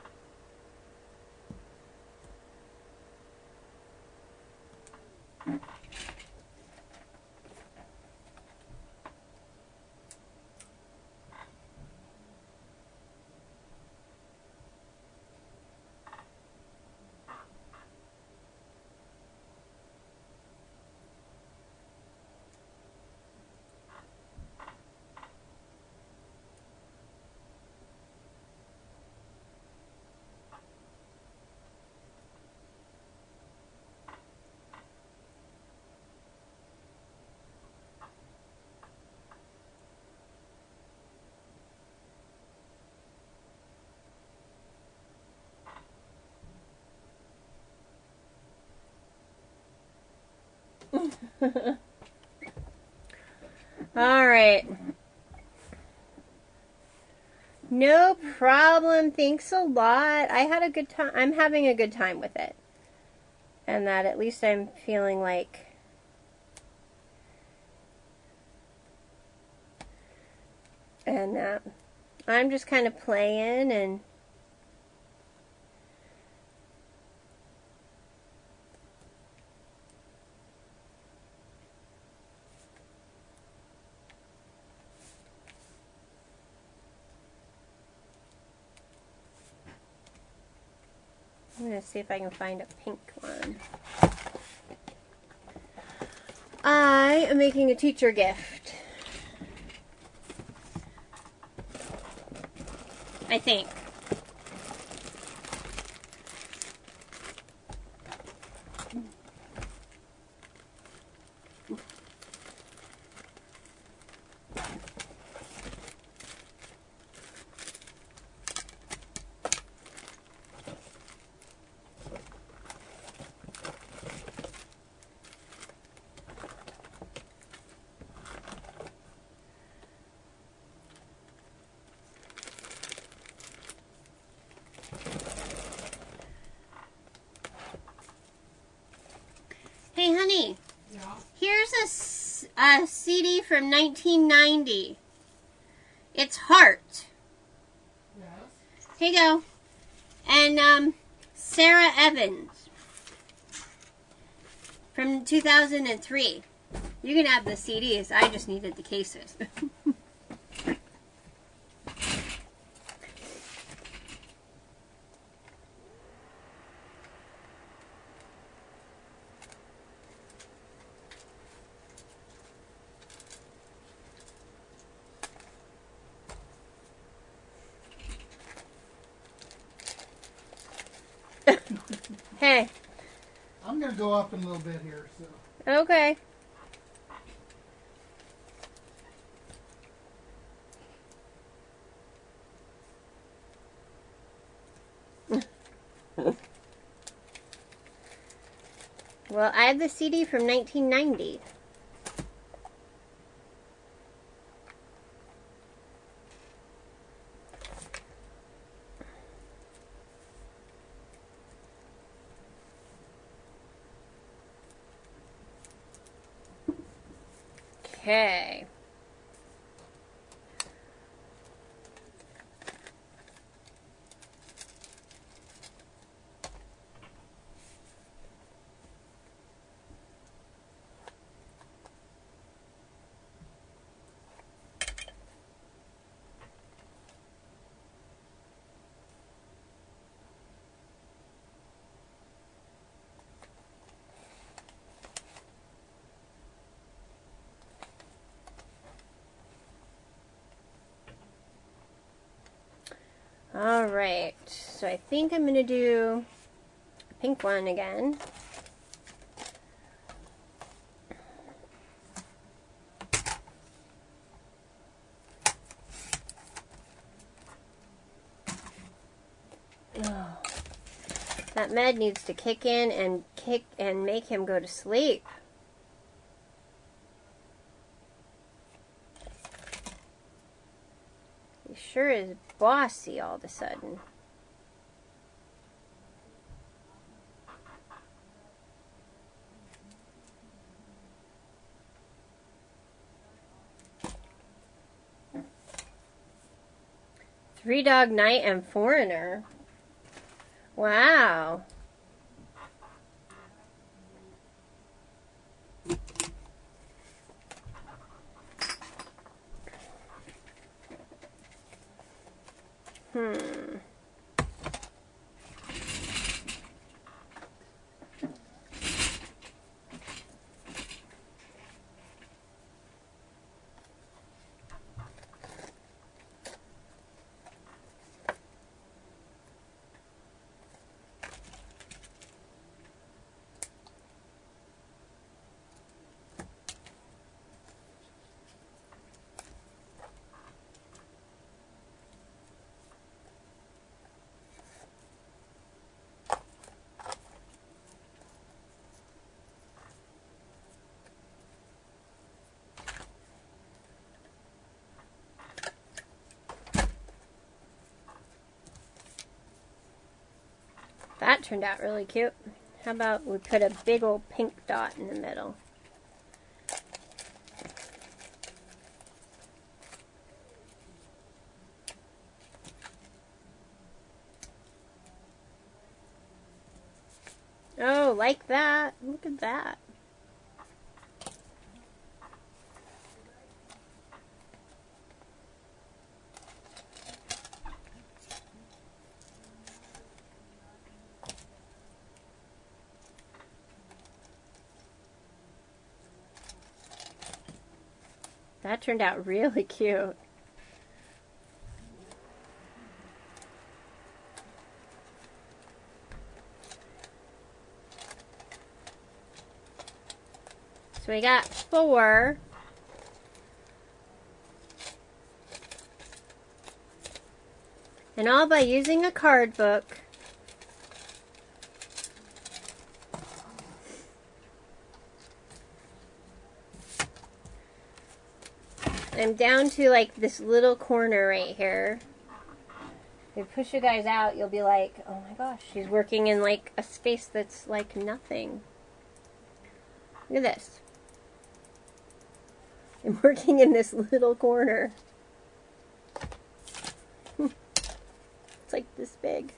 All right. No problem. Thanks a lot. I had a good time. I'm having a good time with it. And that at least I'm feeling like I'm just kind of playing and I'm going to see if I can find a pink one. I am making a teacher gift. I think. Hey, honey. Yeah. Here's a CD from 1990. It's Heart. Yes. Here you go. And Sarah Evans from 2003. You can have the CDs. I just needed the cases. Hey. I'm going to go up in a little bit here. So. Okay. Well, I have the CD from 1990. Okay. All right. So I think I'm going to do a pink one again. Oh. That med needs to kick in and make him go to sleep. He sure is bossy all of a sudden. Three Dog Night and Foreigner. Wow. That turned out really cute. How about we put a big old pink dot in the middle? Oh, like that. Look at that. That turned out really cute. So we got 4. And all by using a card book. I'm down to like this little corner right here. If you push you guys out, you'll be like, oh my gosh, she's working in like a space that's like nothing. Look at this. I'm working in this little corner. It's like this big.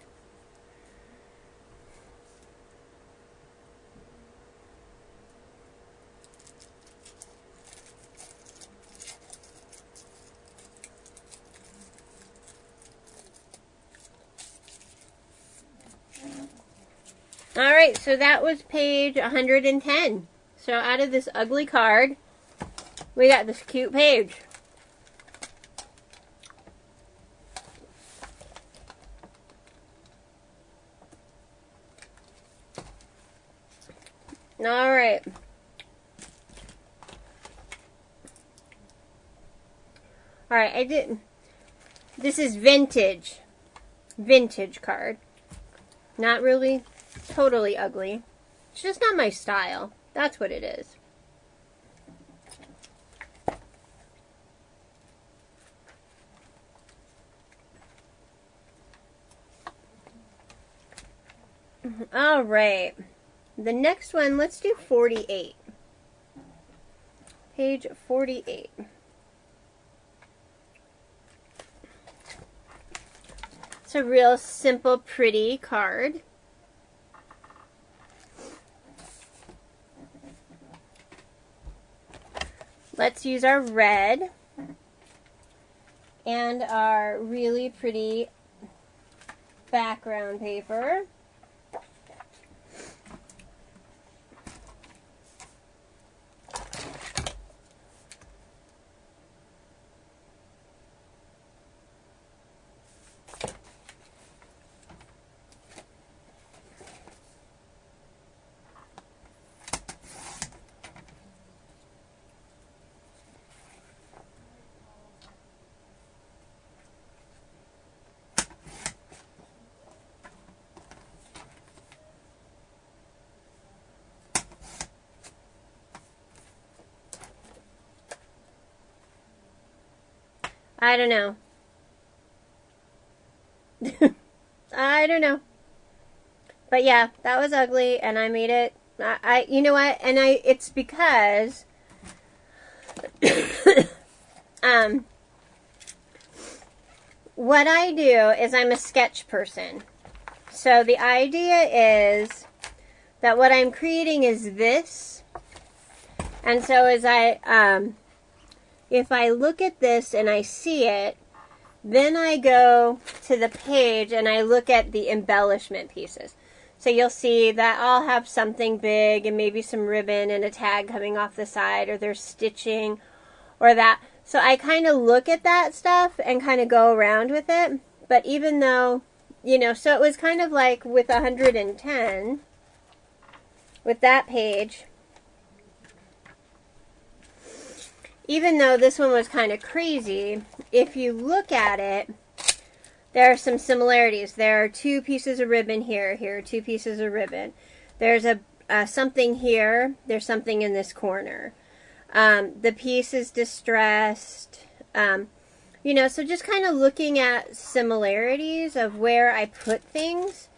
Alright, so that was page 110. So out of this ugly card, we got this cute page. Alright. Alright, this is vintage. Vintage card. Not really totally ugly. It's just not my style. That's what it is. All right. The next one, let's do 48. Page 48. It's a real simple, pretty card. Let's use our red and our really pretty background paper. I don't know. I don't know. But yeah, that was ugly and I made it. You know what? And it's because what I do is I'm a sketch person. So the idea is that what I'm creating is this. And so as if I look at this and I see it, then I go to the page and I look at the embellishment pieces. So you'll see that I'll have something big and maybe some ribbon and a tag coming off the side, or there's stitching or that. So I kind of look at that stuff and kind of go around with it. But even though, so it was kind of like with 110, with that page, even though this one was kind of crazy, if you look at it, there are some similarities. There are 2 pieces of ribbon here. Here are 2 pieces of ribbon. There's something here. There's something in this corner. The piece is distressed. So just kind of looking at similarities of where I put things,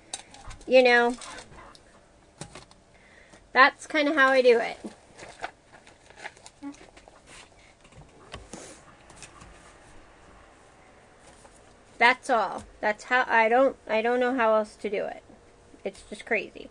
that's kind of how I do it. That's all. That's how I don't know how else to do it. It's just crazy.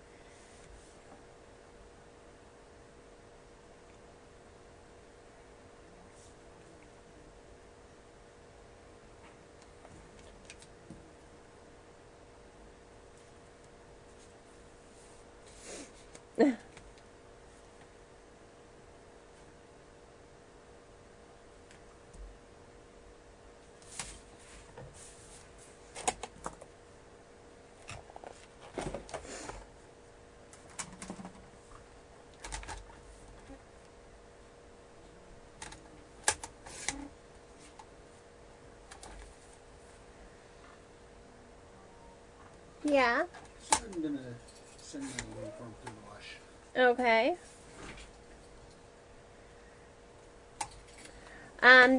Yeah. So I'm gonna send you a uniform to the wash. Okay.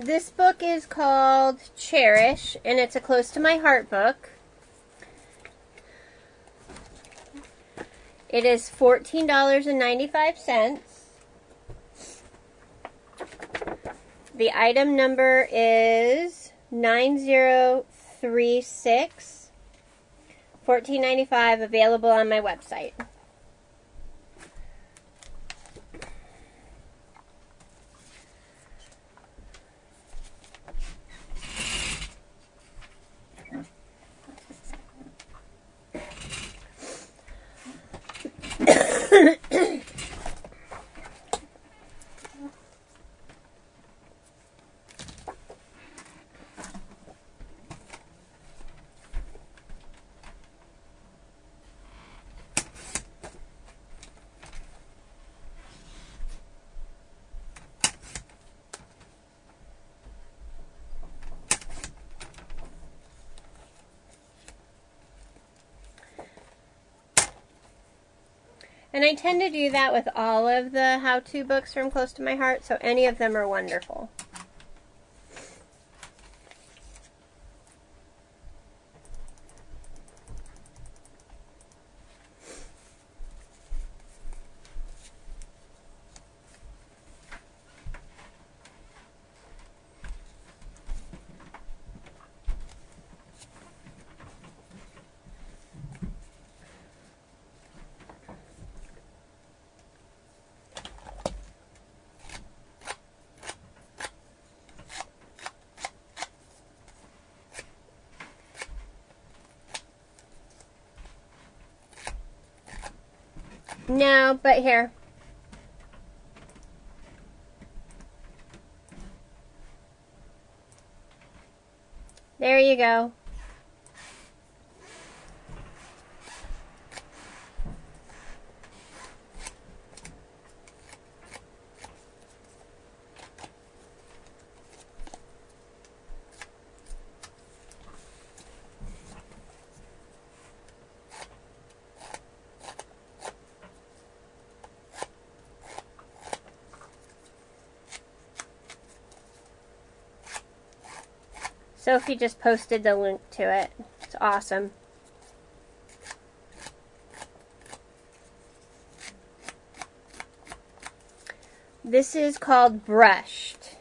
This book is called Cherish, and it's a Close to My Heart book. It is $14.95. The item number is 9036. $14.95, available on my website. And I tend to do that with all of the how-to books from Close to My Heart, so any of them are wonderful. No, but here. There you go. Sophie just posted the link to it. It's awesome. This is called Brushed.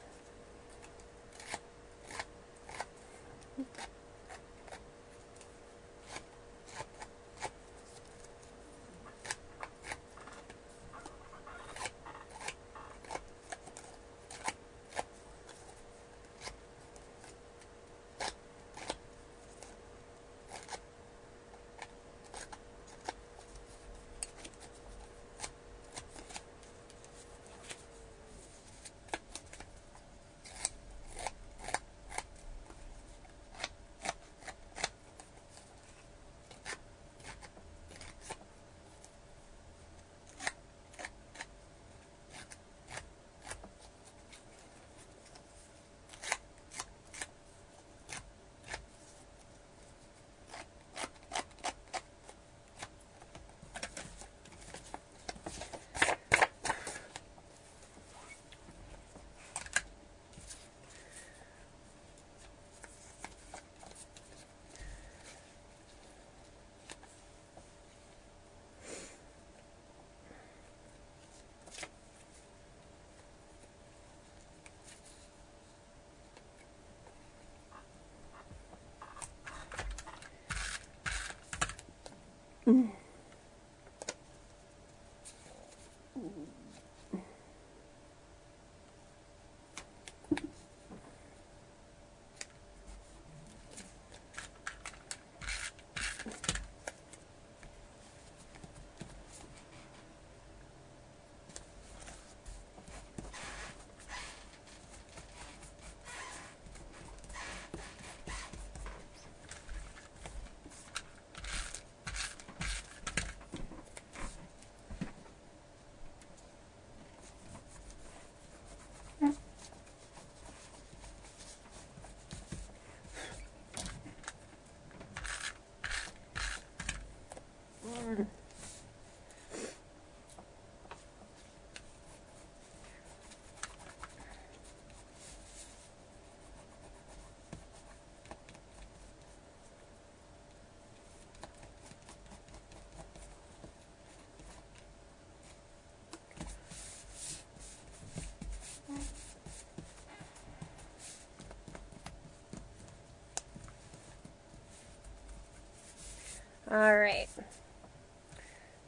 All right.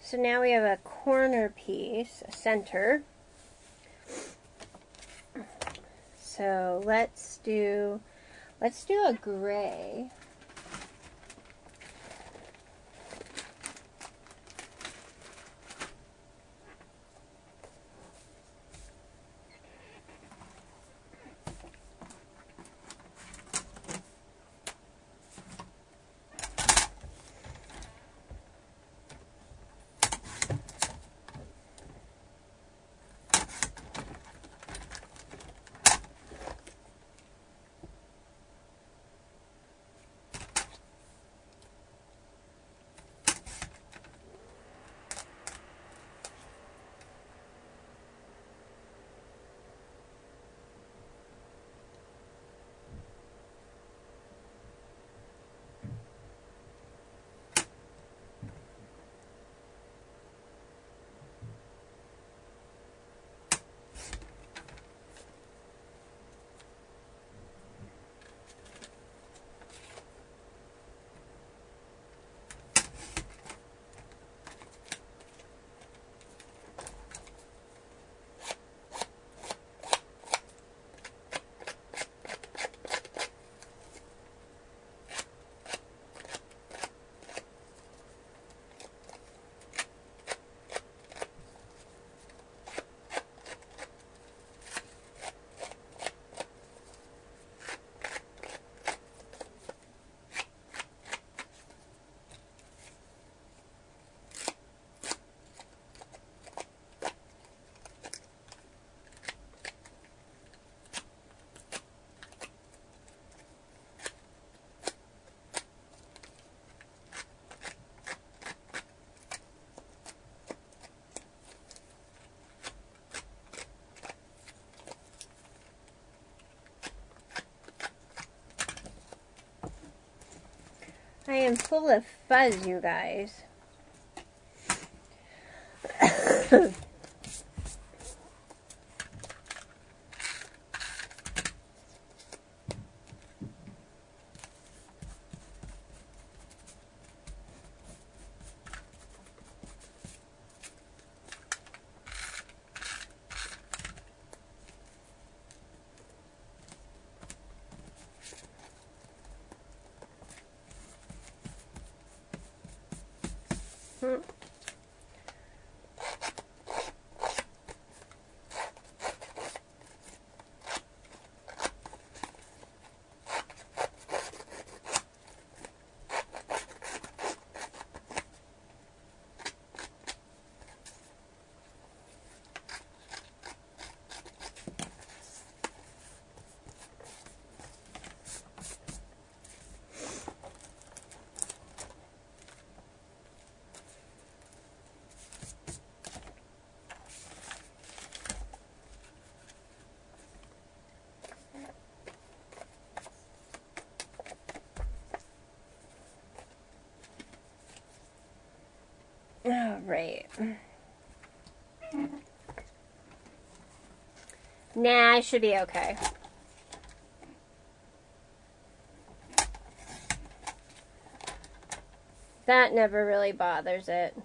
So now we have a corner piece, a center. So let's do a gray. I am full of fuzz, you guys. All right. Nah, I should be okay. That never really bothers it.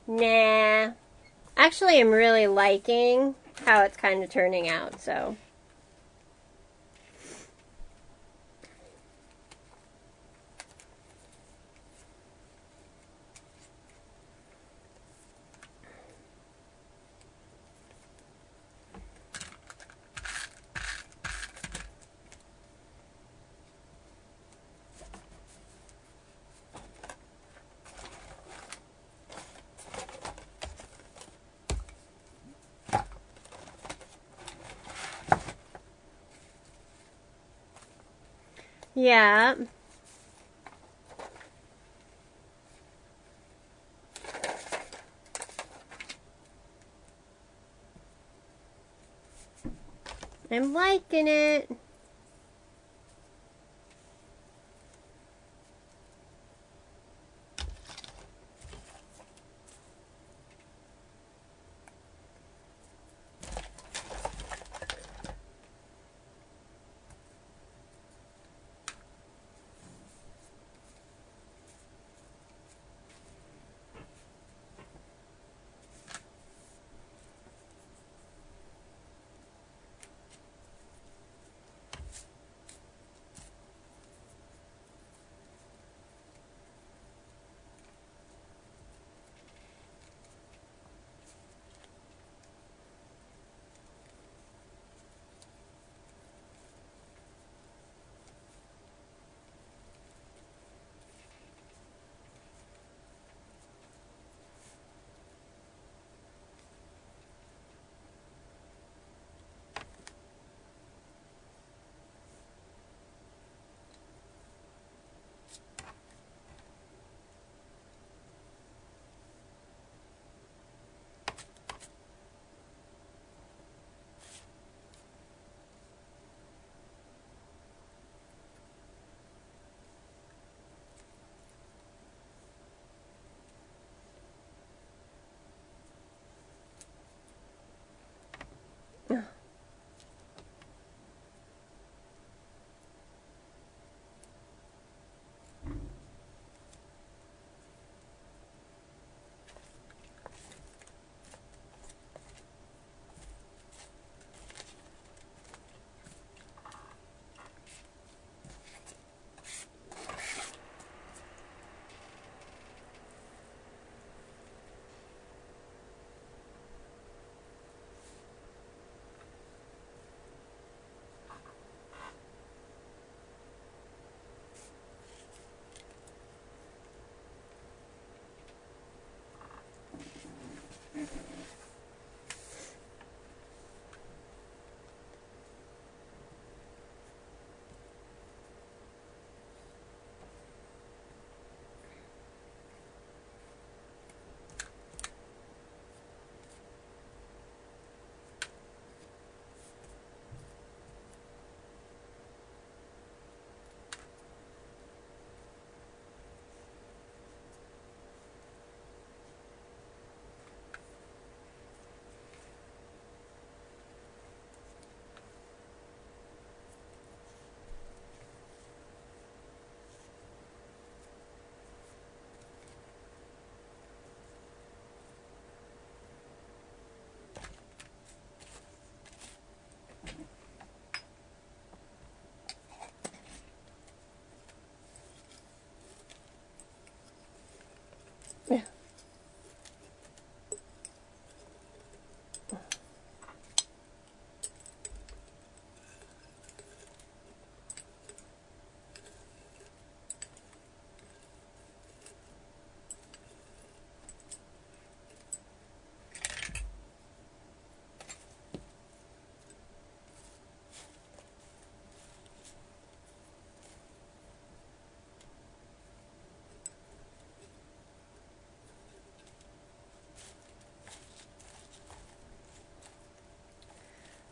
Nah. Actually, I'm really liking how it's kind of turning out, so. Yeah. I'm liking it.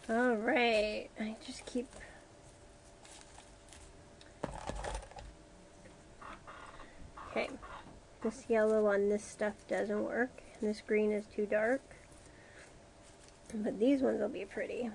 All right. I just keep... Okay. This yellow on this stuff doesn't work. And this green is too dark. But these ones will be pretty.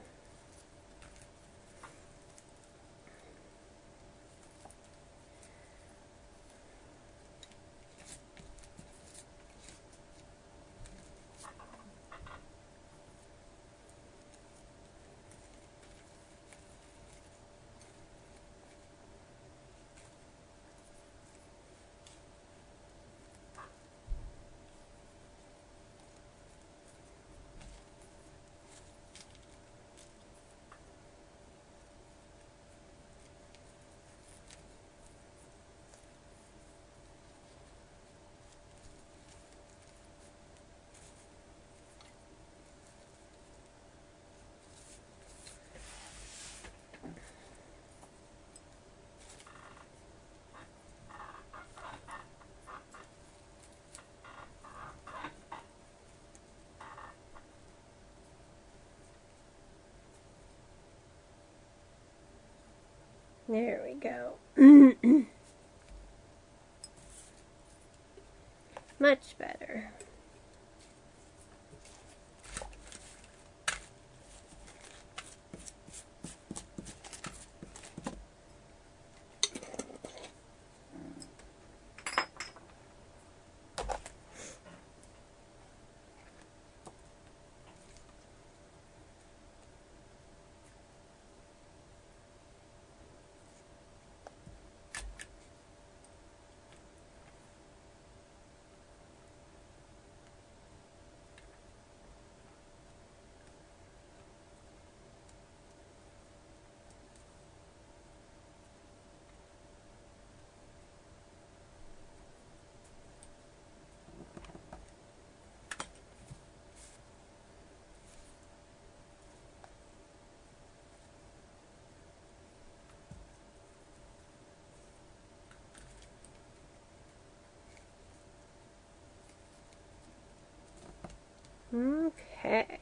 There we go. Much better. Okay.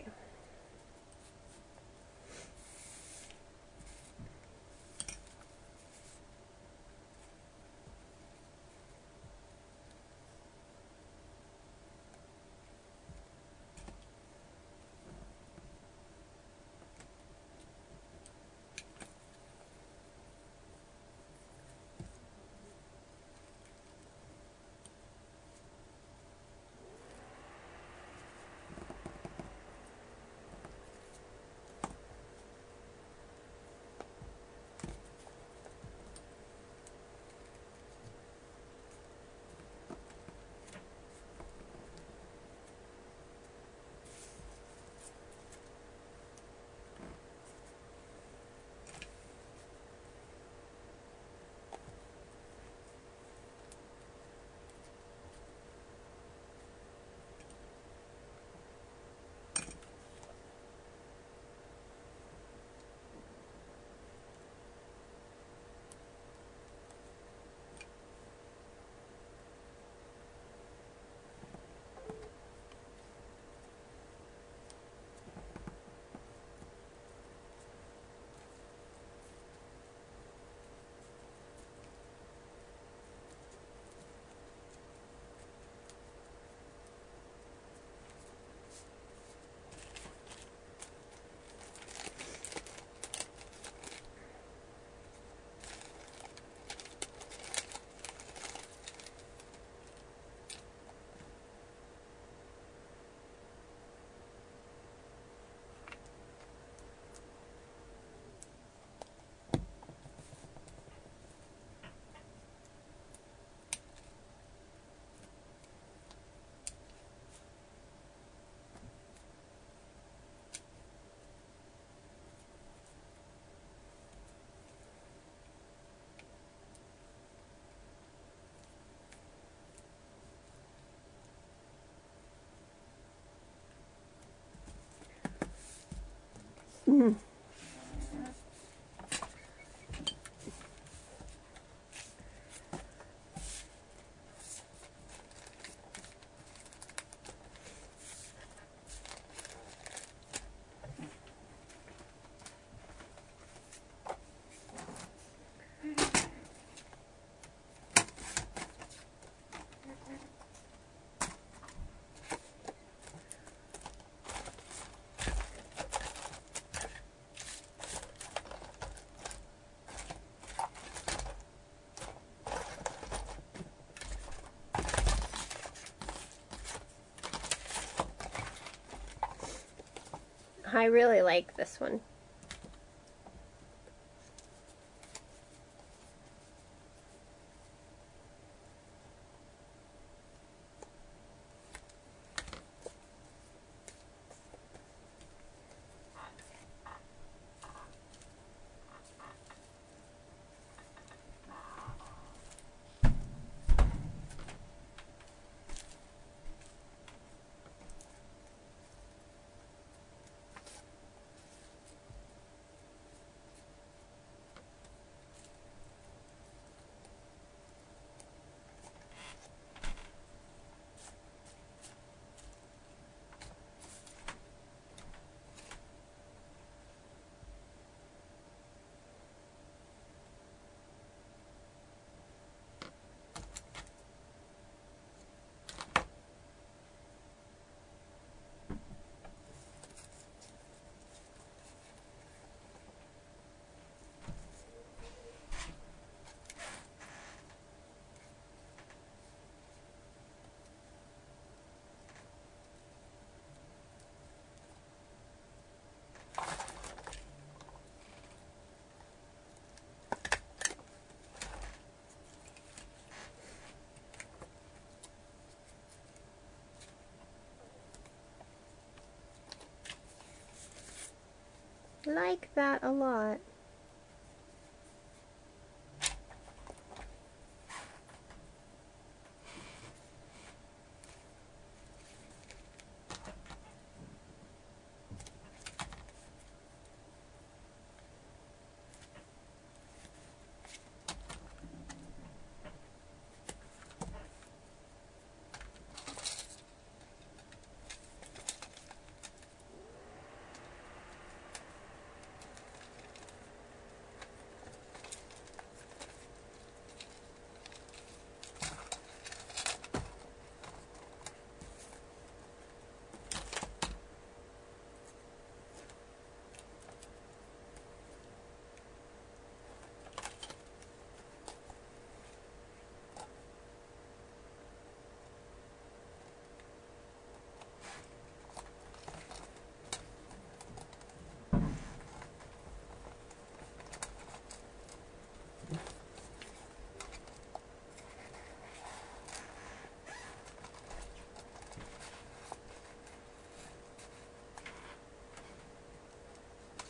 I really like this one. Like that a lot.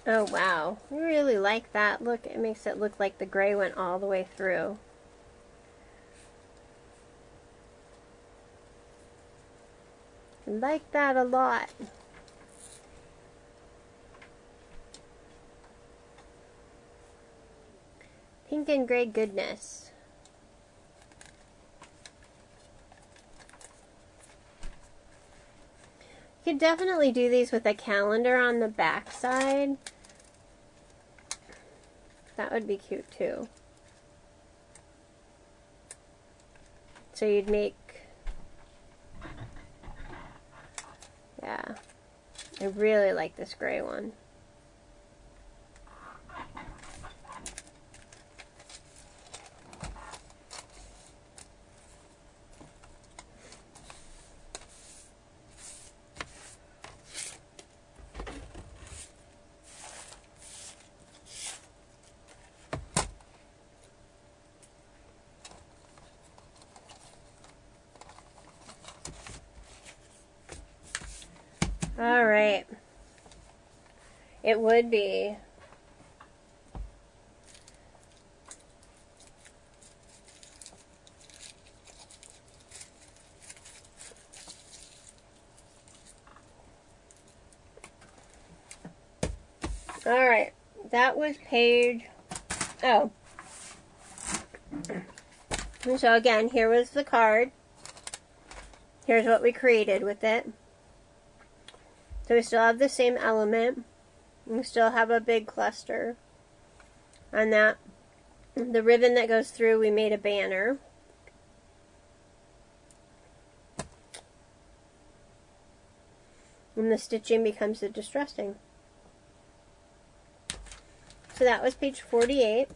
Oh wow, I really like that. Look, it makes it look like the gray went all the way through. I like that a lot. Pink and gray goodness. You could definitely do these with a calendar on the back side. That would be cute too. So you'd make, yeah, I really like this gray one. All right. It would be. All right. That was page, oh. So again, here was the card. Here's what we created with it. So we still have the same element. We still have a big cluster on that. The ribbon that goes through, we made a banner. And the stitching becomes the distressing. So that was page 48.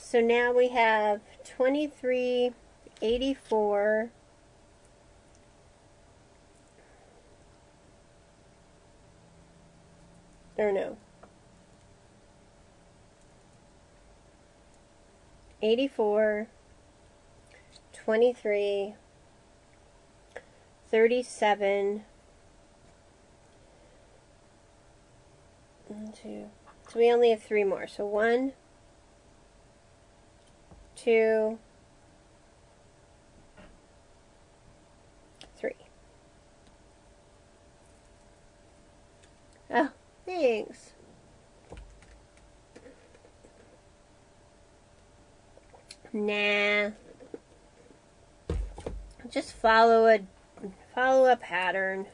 So now we have 2384. Or no. 84, 23, 37, 1, 2. So we only have 3 more. So 1, 2, 3. Oh, thanks. Nah. Just follow a pattern.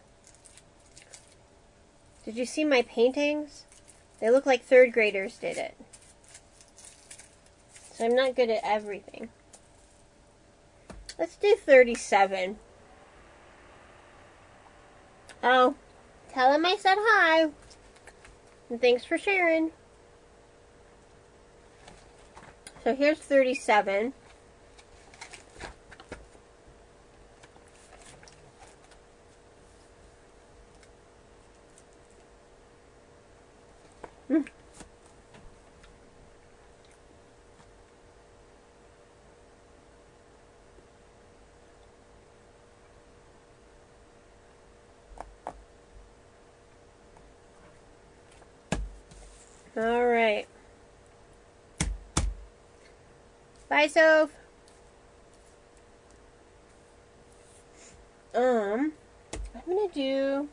Did you see my paintings? They look like 3rd graders did it. So I'm not good at everything. Let's do 37. Oh, tell him I said hi. And thanks for sharing. So here's 37. All right. Bye, Soph. I'm gonna do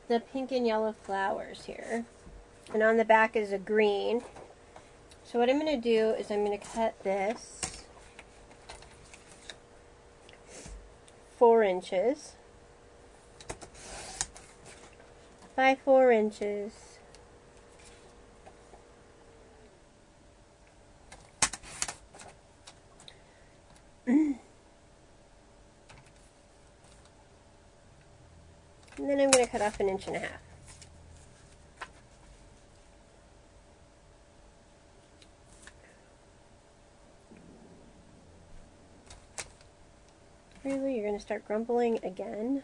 the pink and yellow flowers here, and on the back is a green. So what I'm gonna do is I'm gonna cut this 4 inches by 4 inches. And then I'm going to cut off 1.5 inches. Really? You're going to start grumbling again?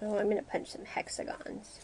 Oh, I'm going to punch some hexagons.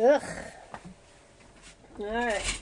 Ugh. All right.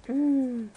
Mm.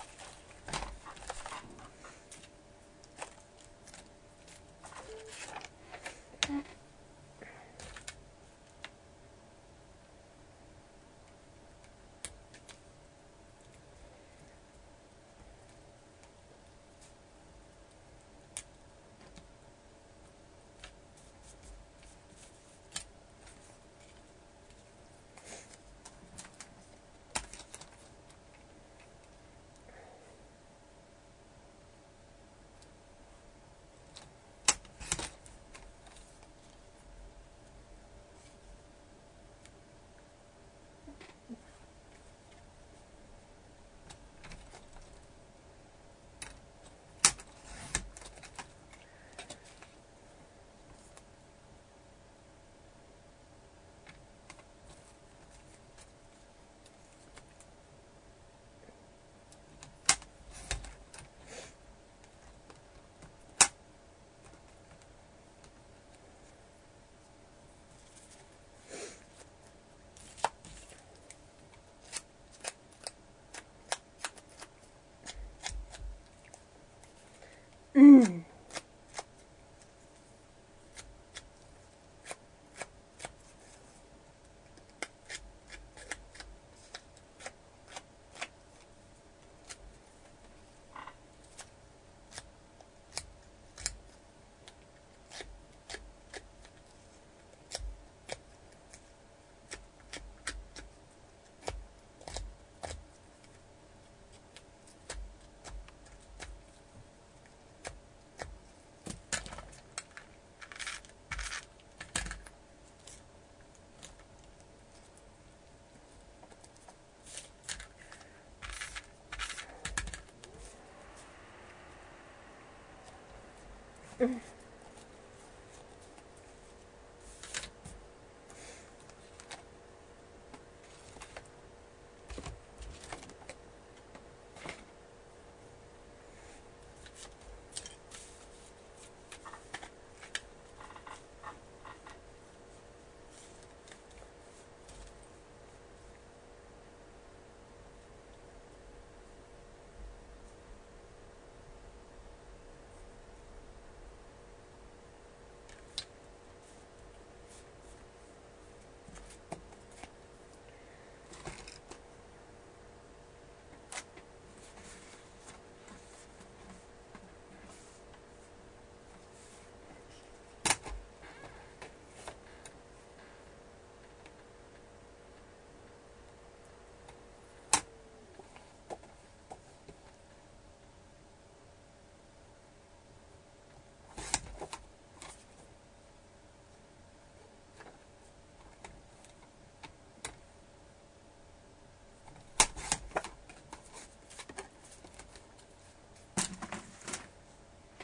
Mm.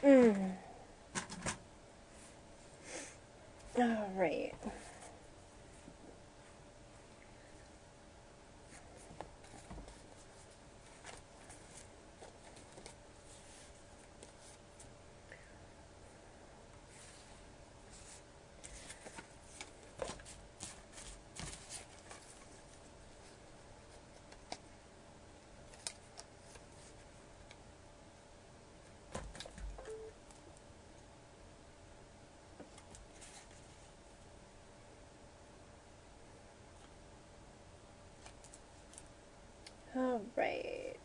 Mm. All right. All right.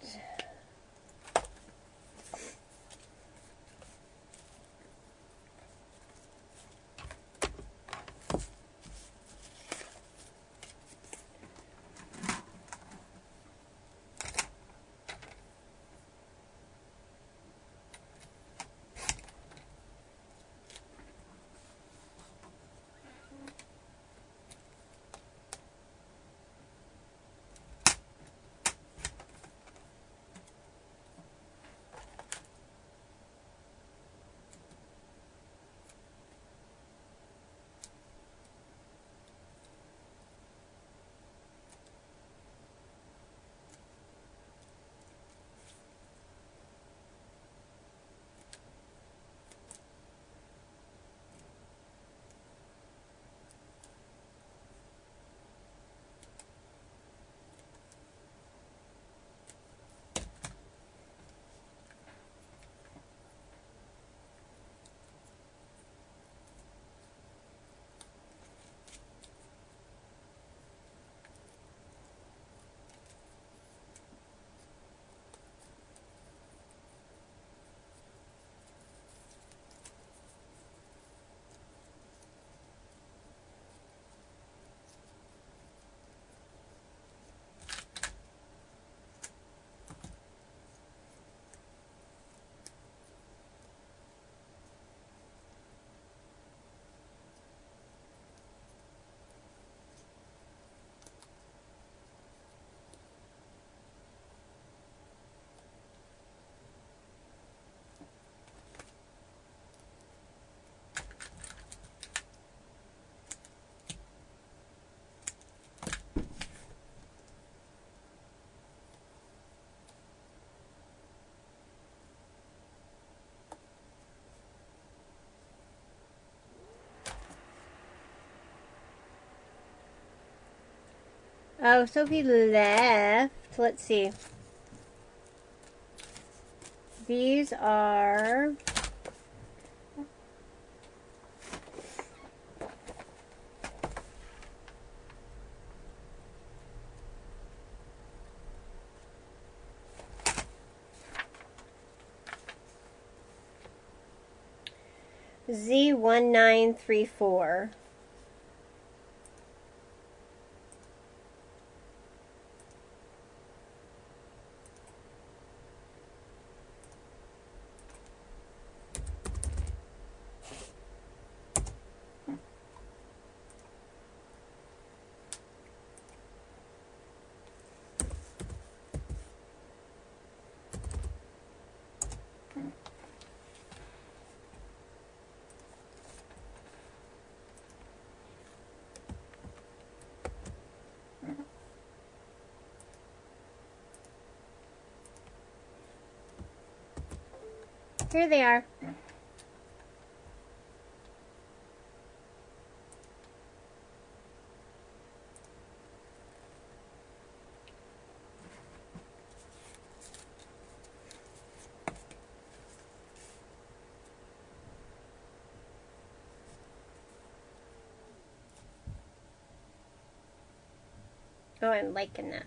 Oh, Sophie left. Let's see. These are... Z1934. Here they are. Oh, I'm liking that.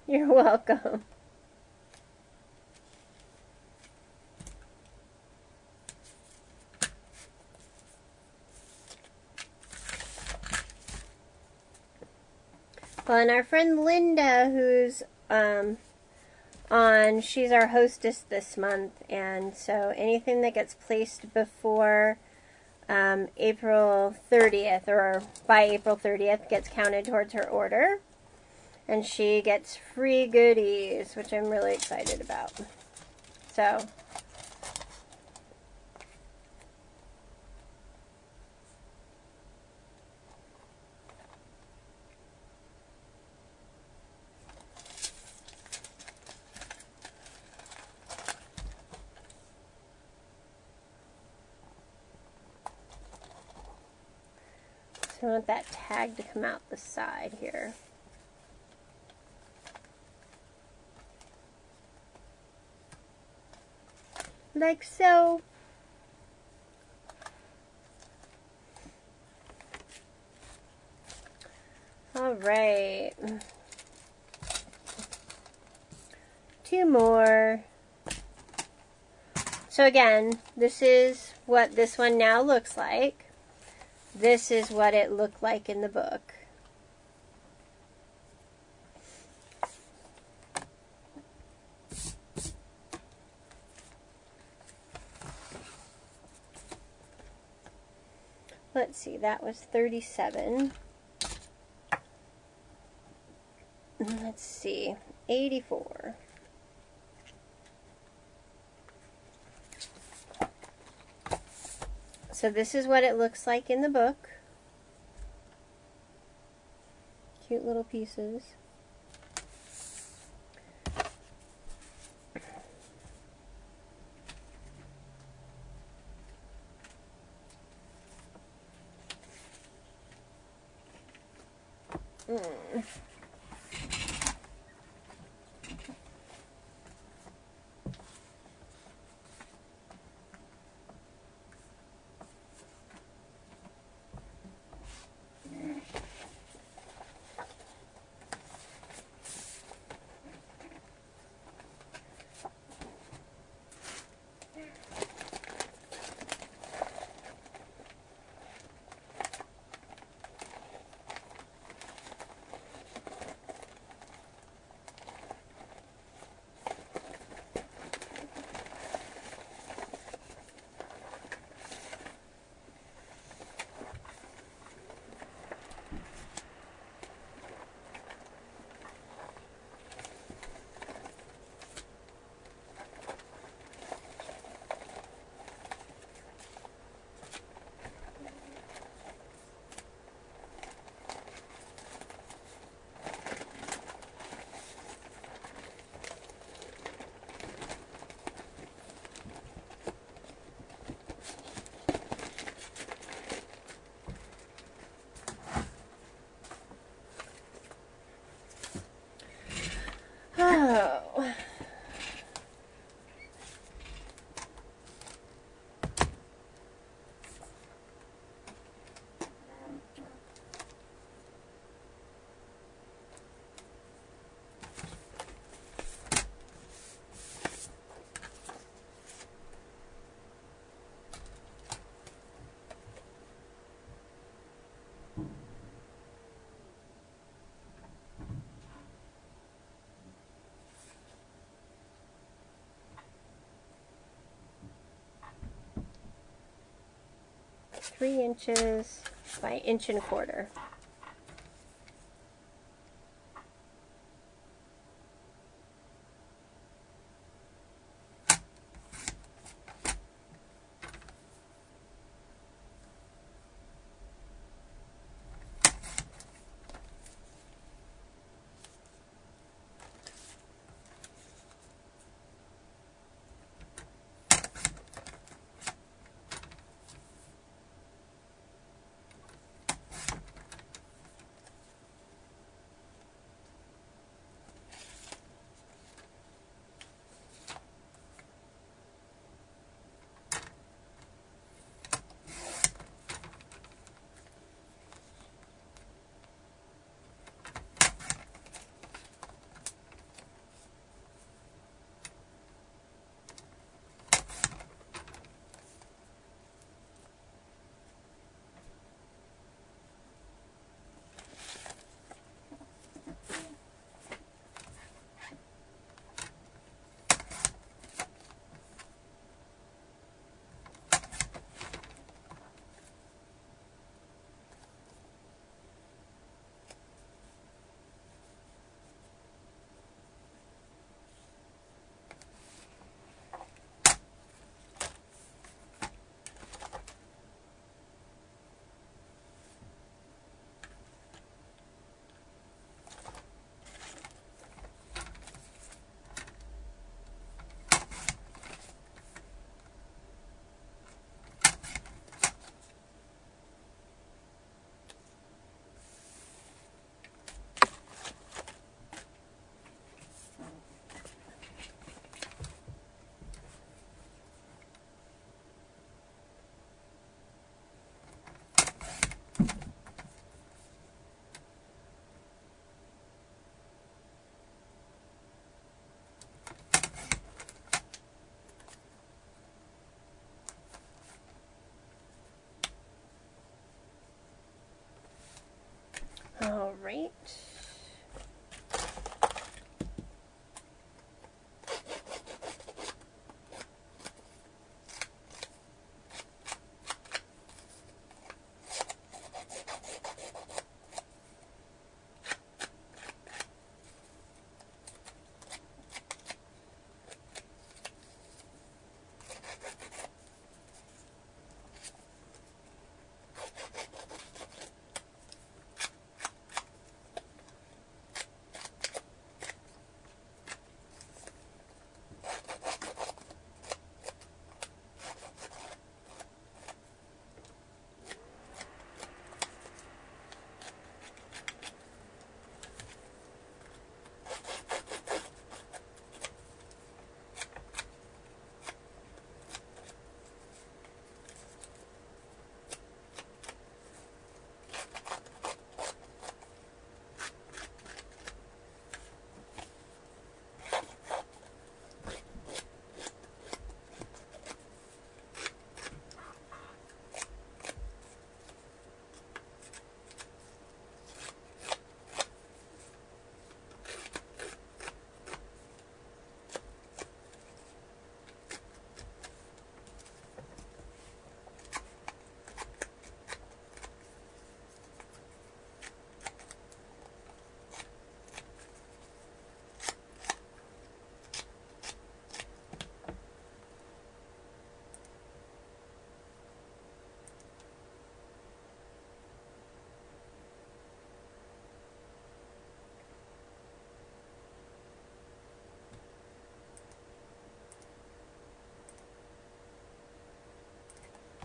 You're welcome. Well, and our friend Linda, who's on, she's our hostess this month, and so anything that gets placed before April 30th or by April 30th gets counted towards her order, and she gets free goodies, which I'm really excited about. So I want that tag to come out the side here. Like so. All right. 2 more. So again, this is what this one now looks like. This is what it looked like in the book. Let's see, that was 37. Let's see, 84. So this is what it looks like in the book. Cute little pieces. 3 inches by 1.25 inches. All right.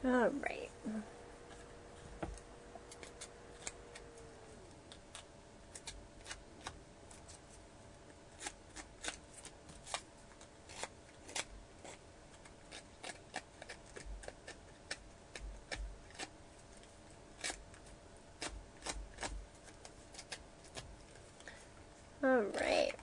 All right. All right.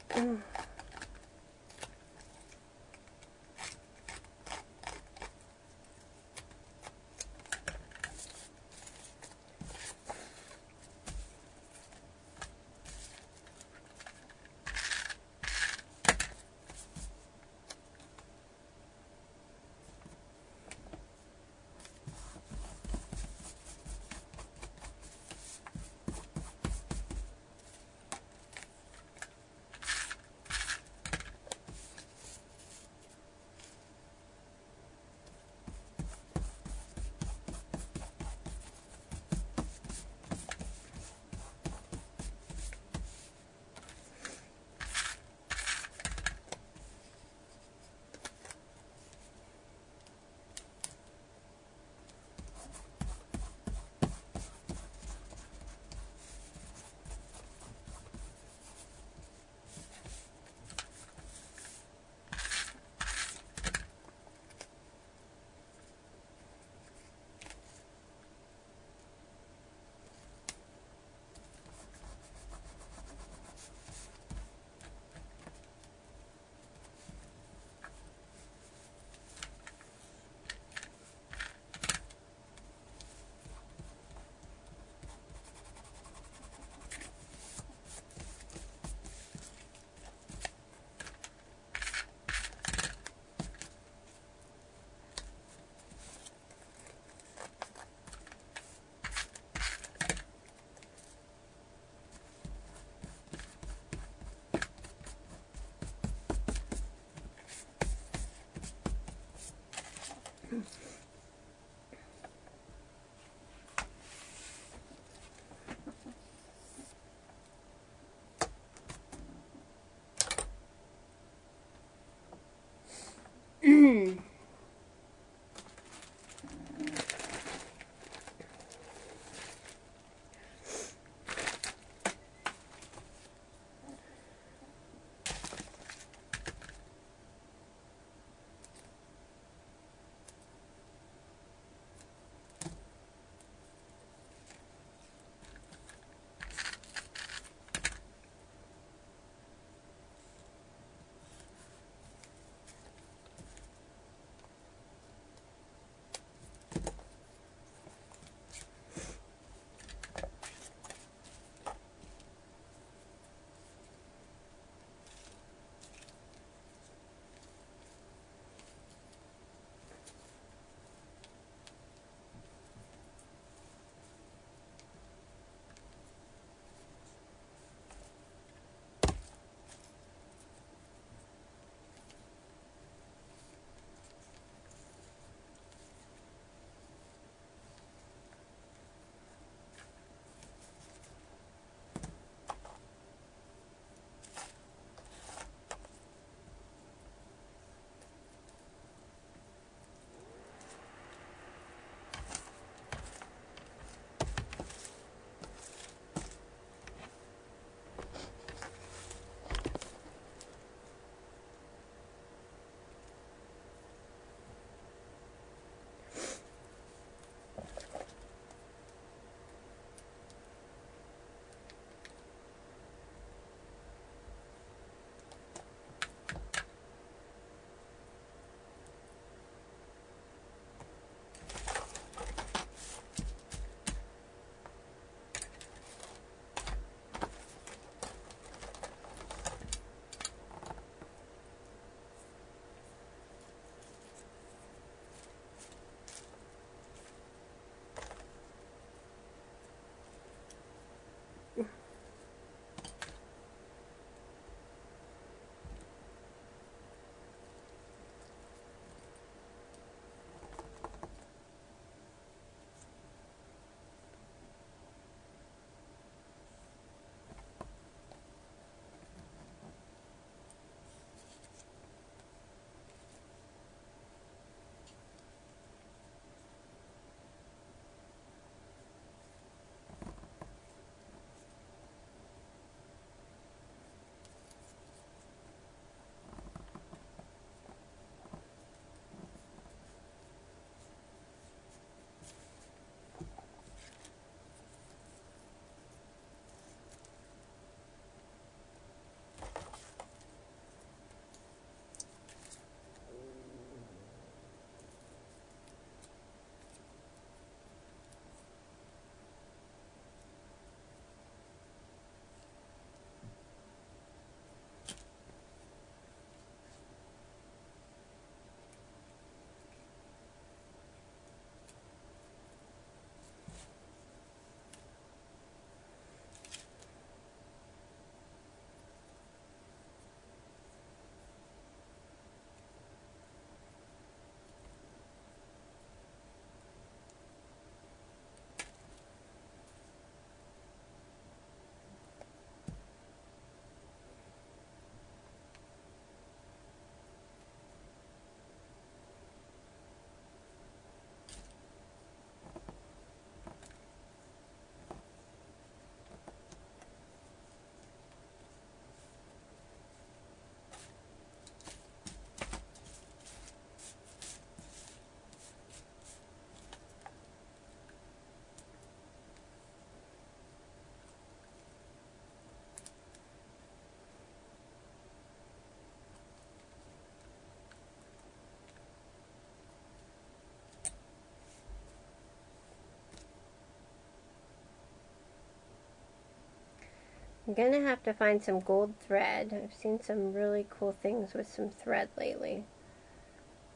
I'm gonna have to find some gold thread. I've seen some really cool things with some thread lately.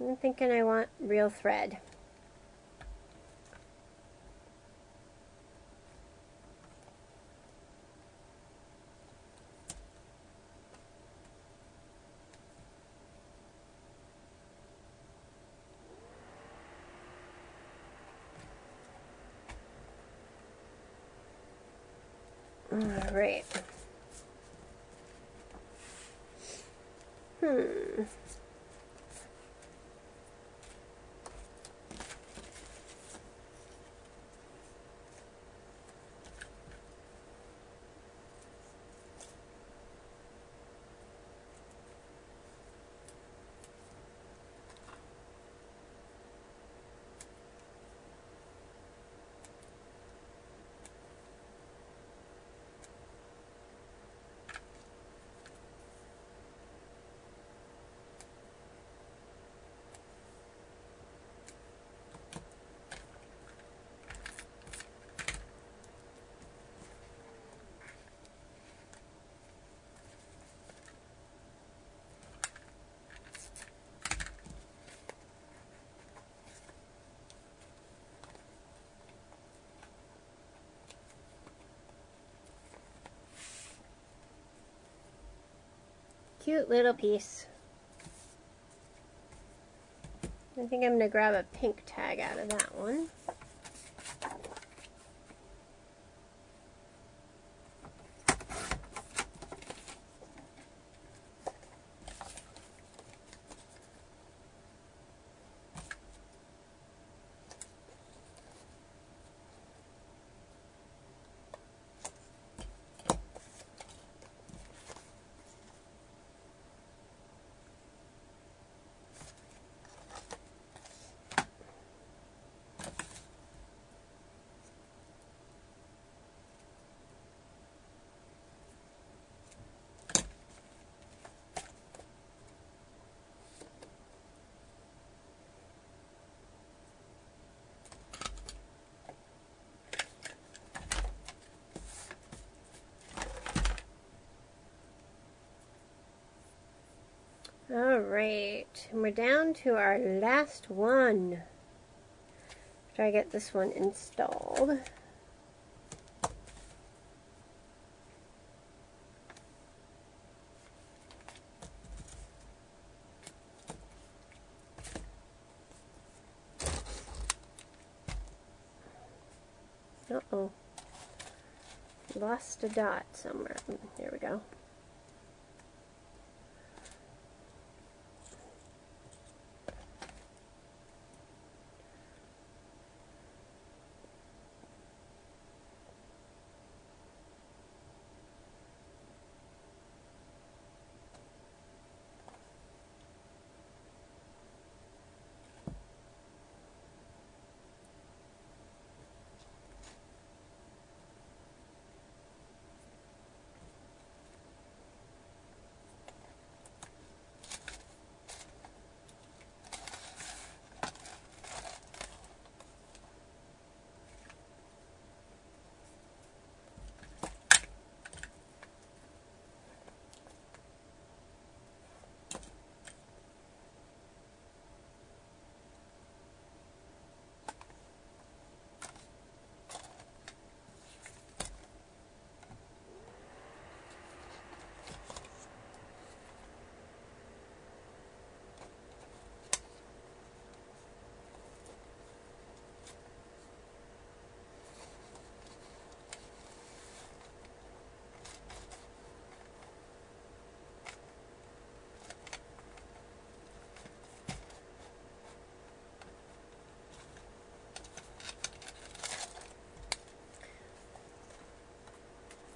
I'm thinking I want real thread. All right. Cute little piece. I think I'm going to grab a pink tag out of that one. Alright, and we're down to our last one. After I get this one installed. Uh-oh. Lost a dot somewhere. There we go.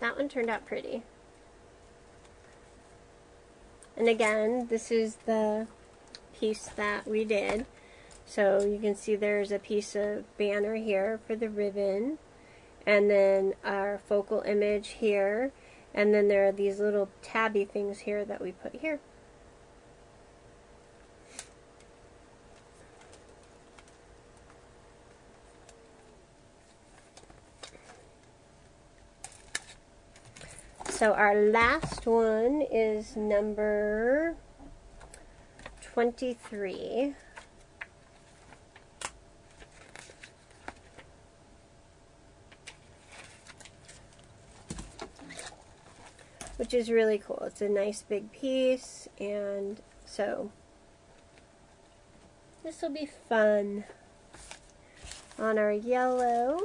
That one turned out pretty. And again, this is the piece that we did. So you can see there's a piece of banner here for the ribbon, and then our focal image here, and then there are these little tabby things here that we put here. So our last one is number 23. Which is really cool. It's a nice big piece, and so this will be fun on our yellow.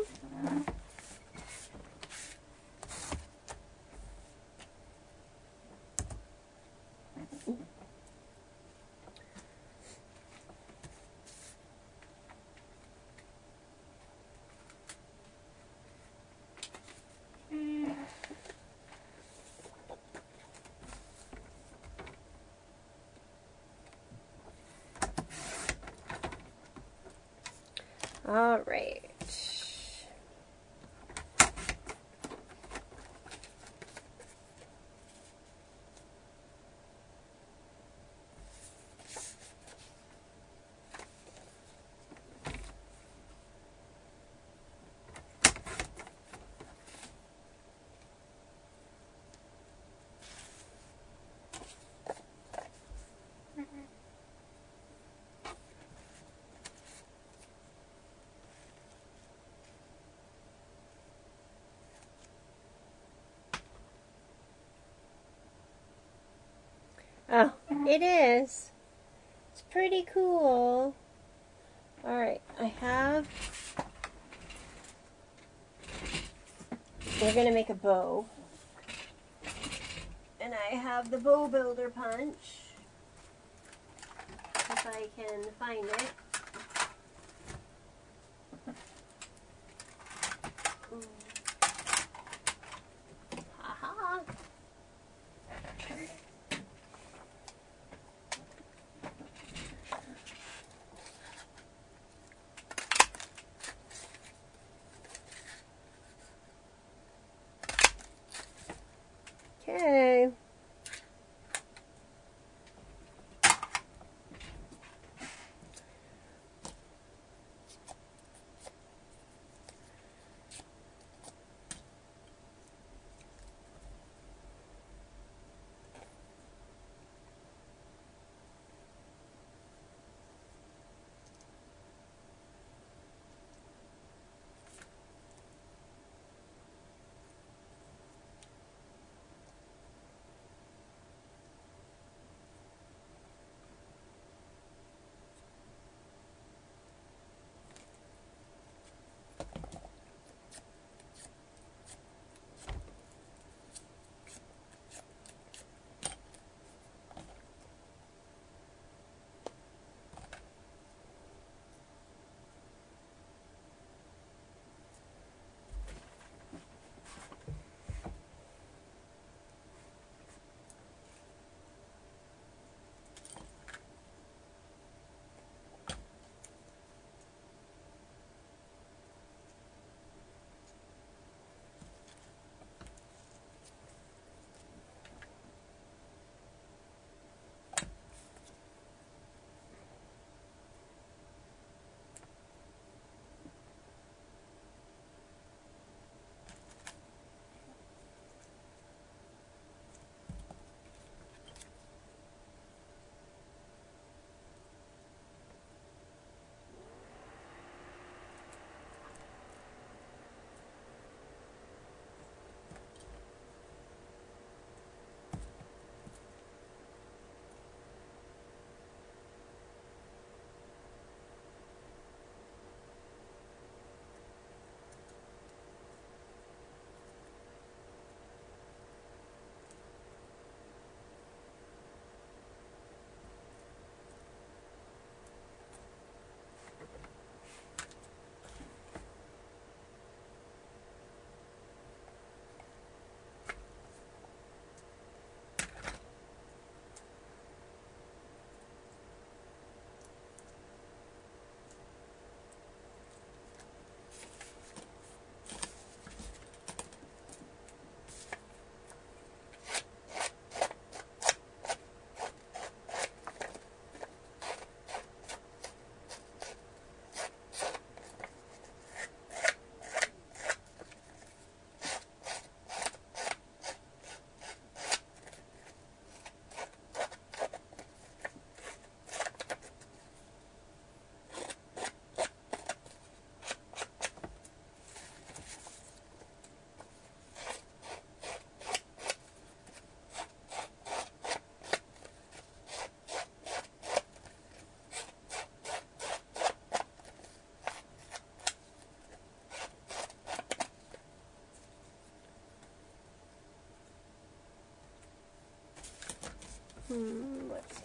All right. Oh, it is. It's pretty cool. Alright, we're going to make a bow. And I have the bow builder punch. If I can find it. Haha. Okay. Let's see.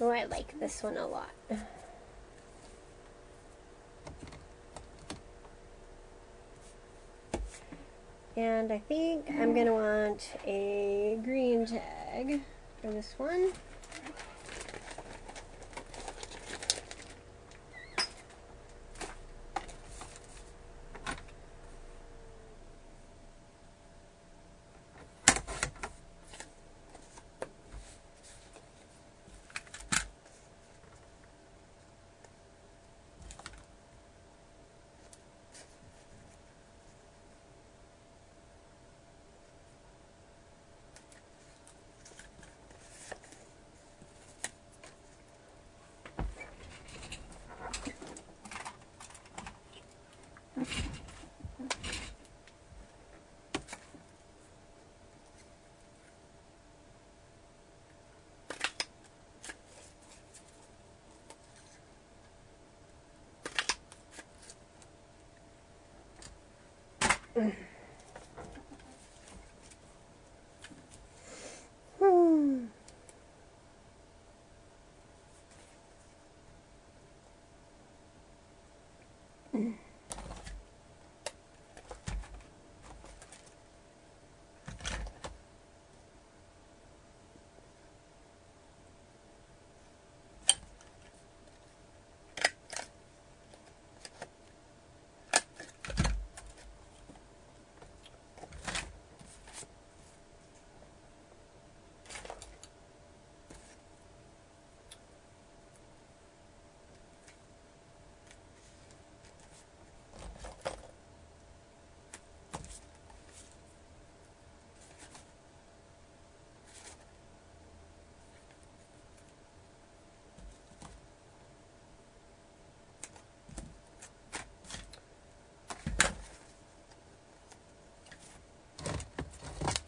Oh, I like this one a lot. And I think I'm going to want a green tag for this one.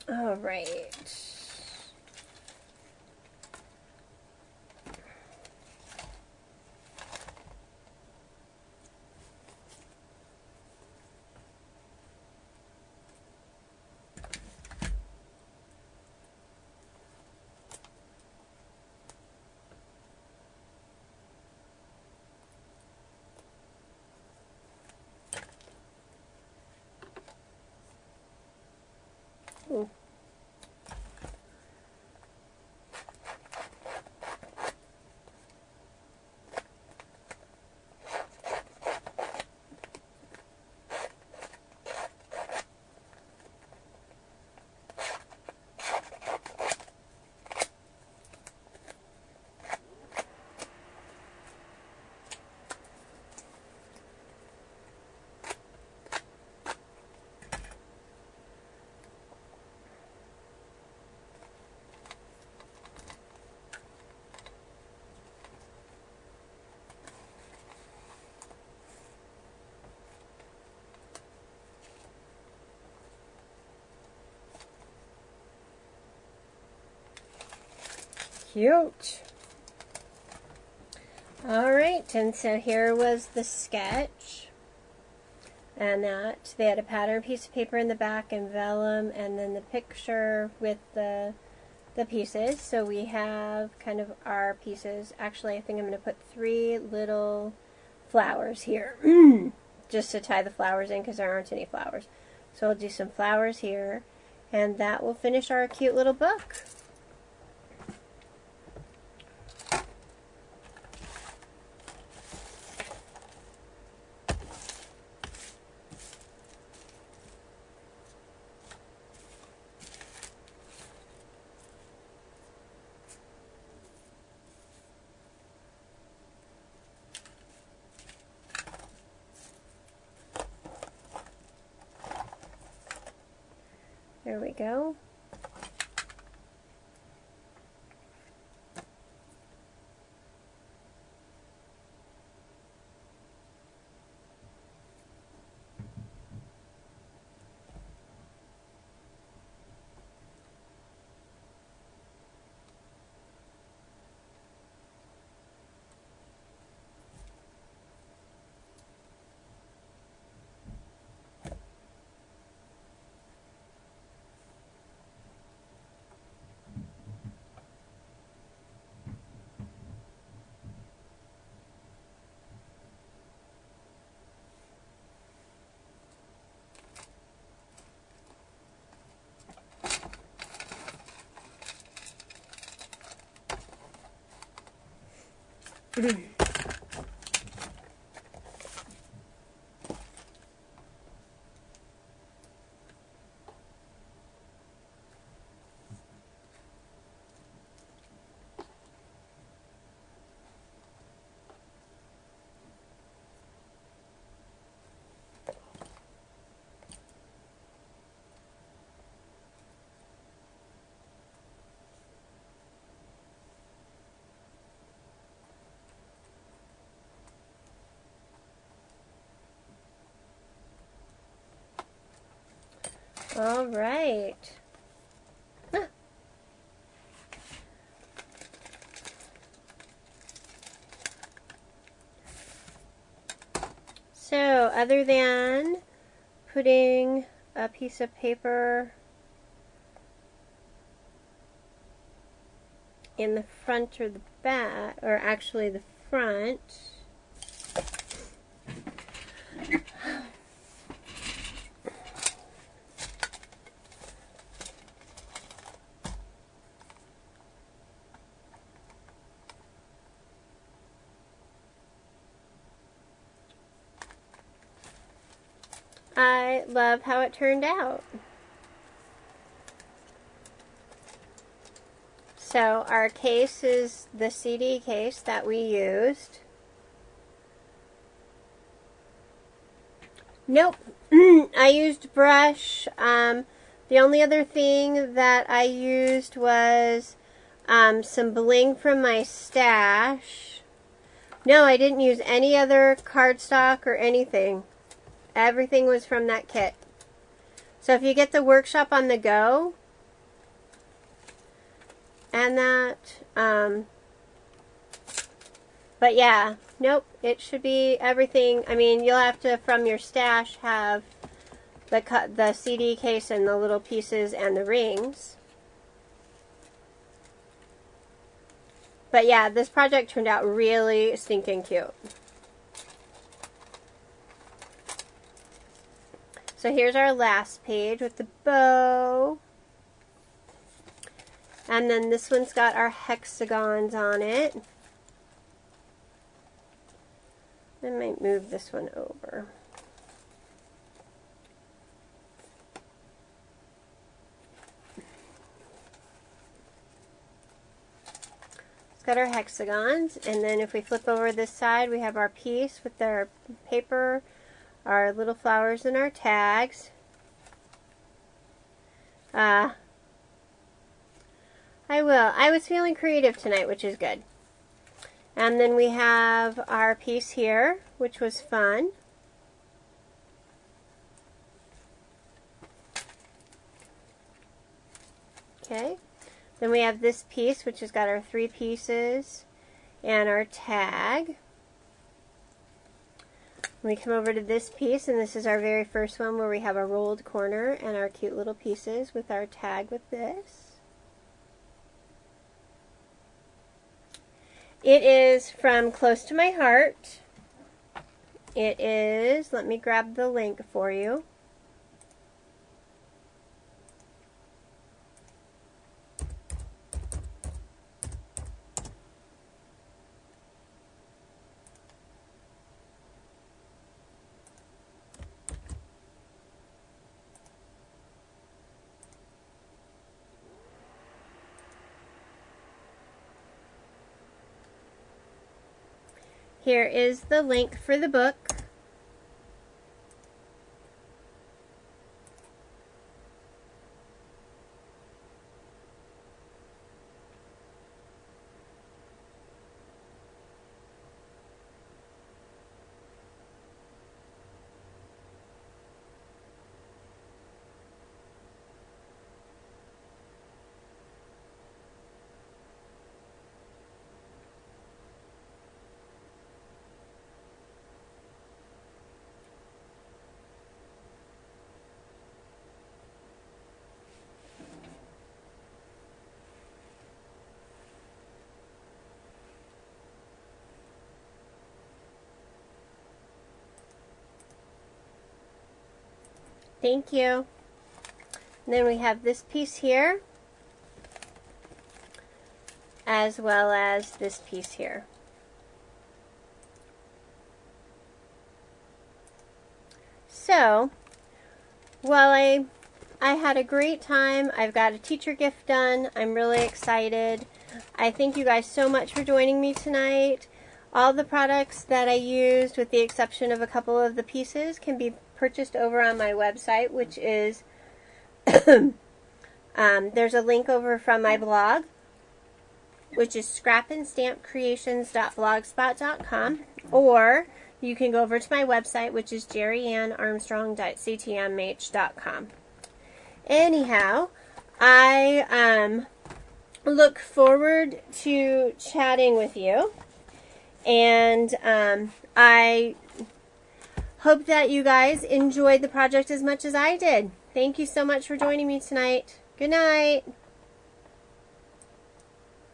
All right. Ooh. Cute. All right, and so here was the sketch. And that they had a pattern piece of paper in the back and vellum, and then the picture with the pieces. So we have kind of our pieces. Actually, I think I'm going to put 3 little flowers here just to tie the flowers in because there aren't any flowers. So I'll do some flowers here, and that will finish our cute little book. There we go. All right. So, other than putting a piece of paper in the front or the back, or actually the front, I love how it turned out. So our case is the CD case that we used. Nope, I used brush. The only other thing that I used was some bling from my stash. No, I didn't use any other cardstock or anything. Everything was from that kit. So if you get the workshop on the go, and that, but yeah, nope, it should be everything. I mean, you'll have to, from your stash, have the CD case and the little pieces and the rings. But yeah, this project turned out really stinking cute. So here's our last page with the bow. And then this one's got our hexagons on it. I might move this one over. It's got our hexagons, and then if we flip over this side, we have our piece with our paper, our little flowers, and our tags. I was feeling creative tonight, which is good. And then we have our piece here, which was fun. Okay. Then we have this piece, which has got our 3 pieces and our tag. We come over to this piece, and this is our very first one where we have a rolled corner and our cute little pieces with our tag with this. It is from Close to My Heart. It is, let me grab the link for you. Here is the link for the book. Thank you. And then we have this piece here, as well as this piece here. So, well, I had a great time. I've got a teacher gift done. I'm really excited. I thank you guys so much for joining me tonight. All the products that I used, with the exception of a couple of the pieces, can be purchased over on my website, which is, there's a link over from my blog, which is scrapandstampcreations.blogspot.com, or you can go over to my website, which is jerryannarmstrong.ctmh.com. Anyhow, I look forward to chatting with you, and I hope that you guys enjoyed the project as much as I did. Thank you so much for joining me tonight. Good night.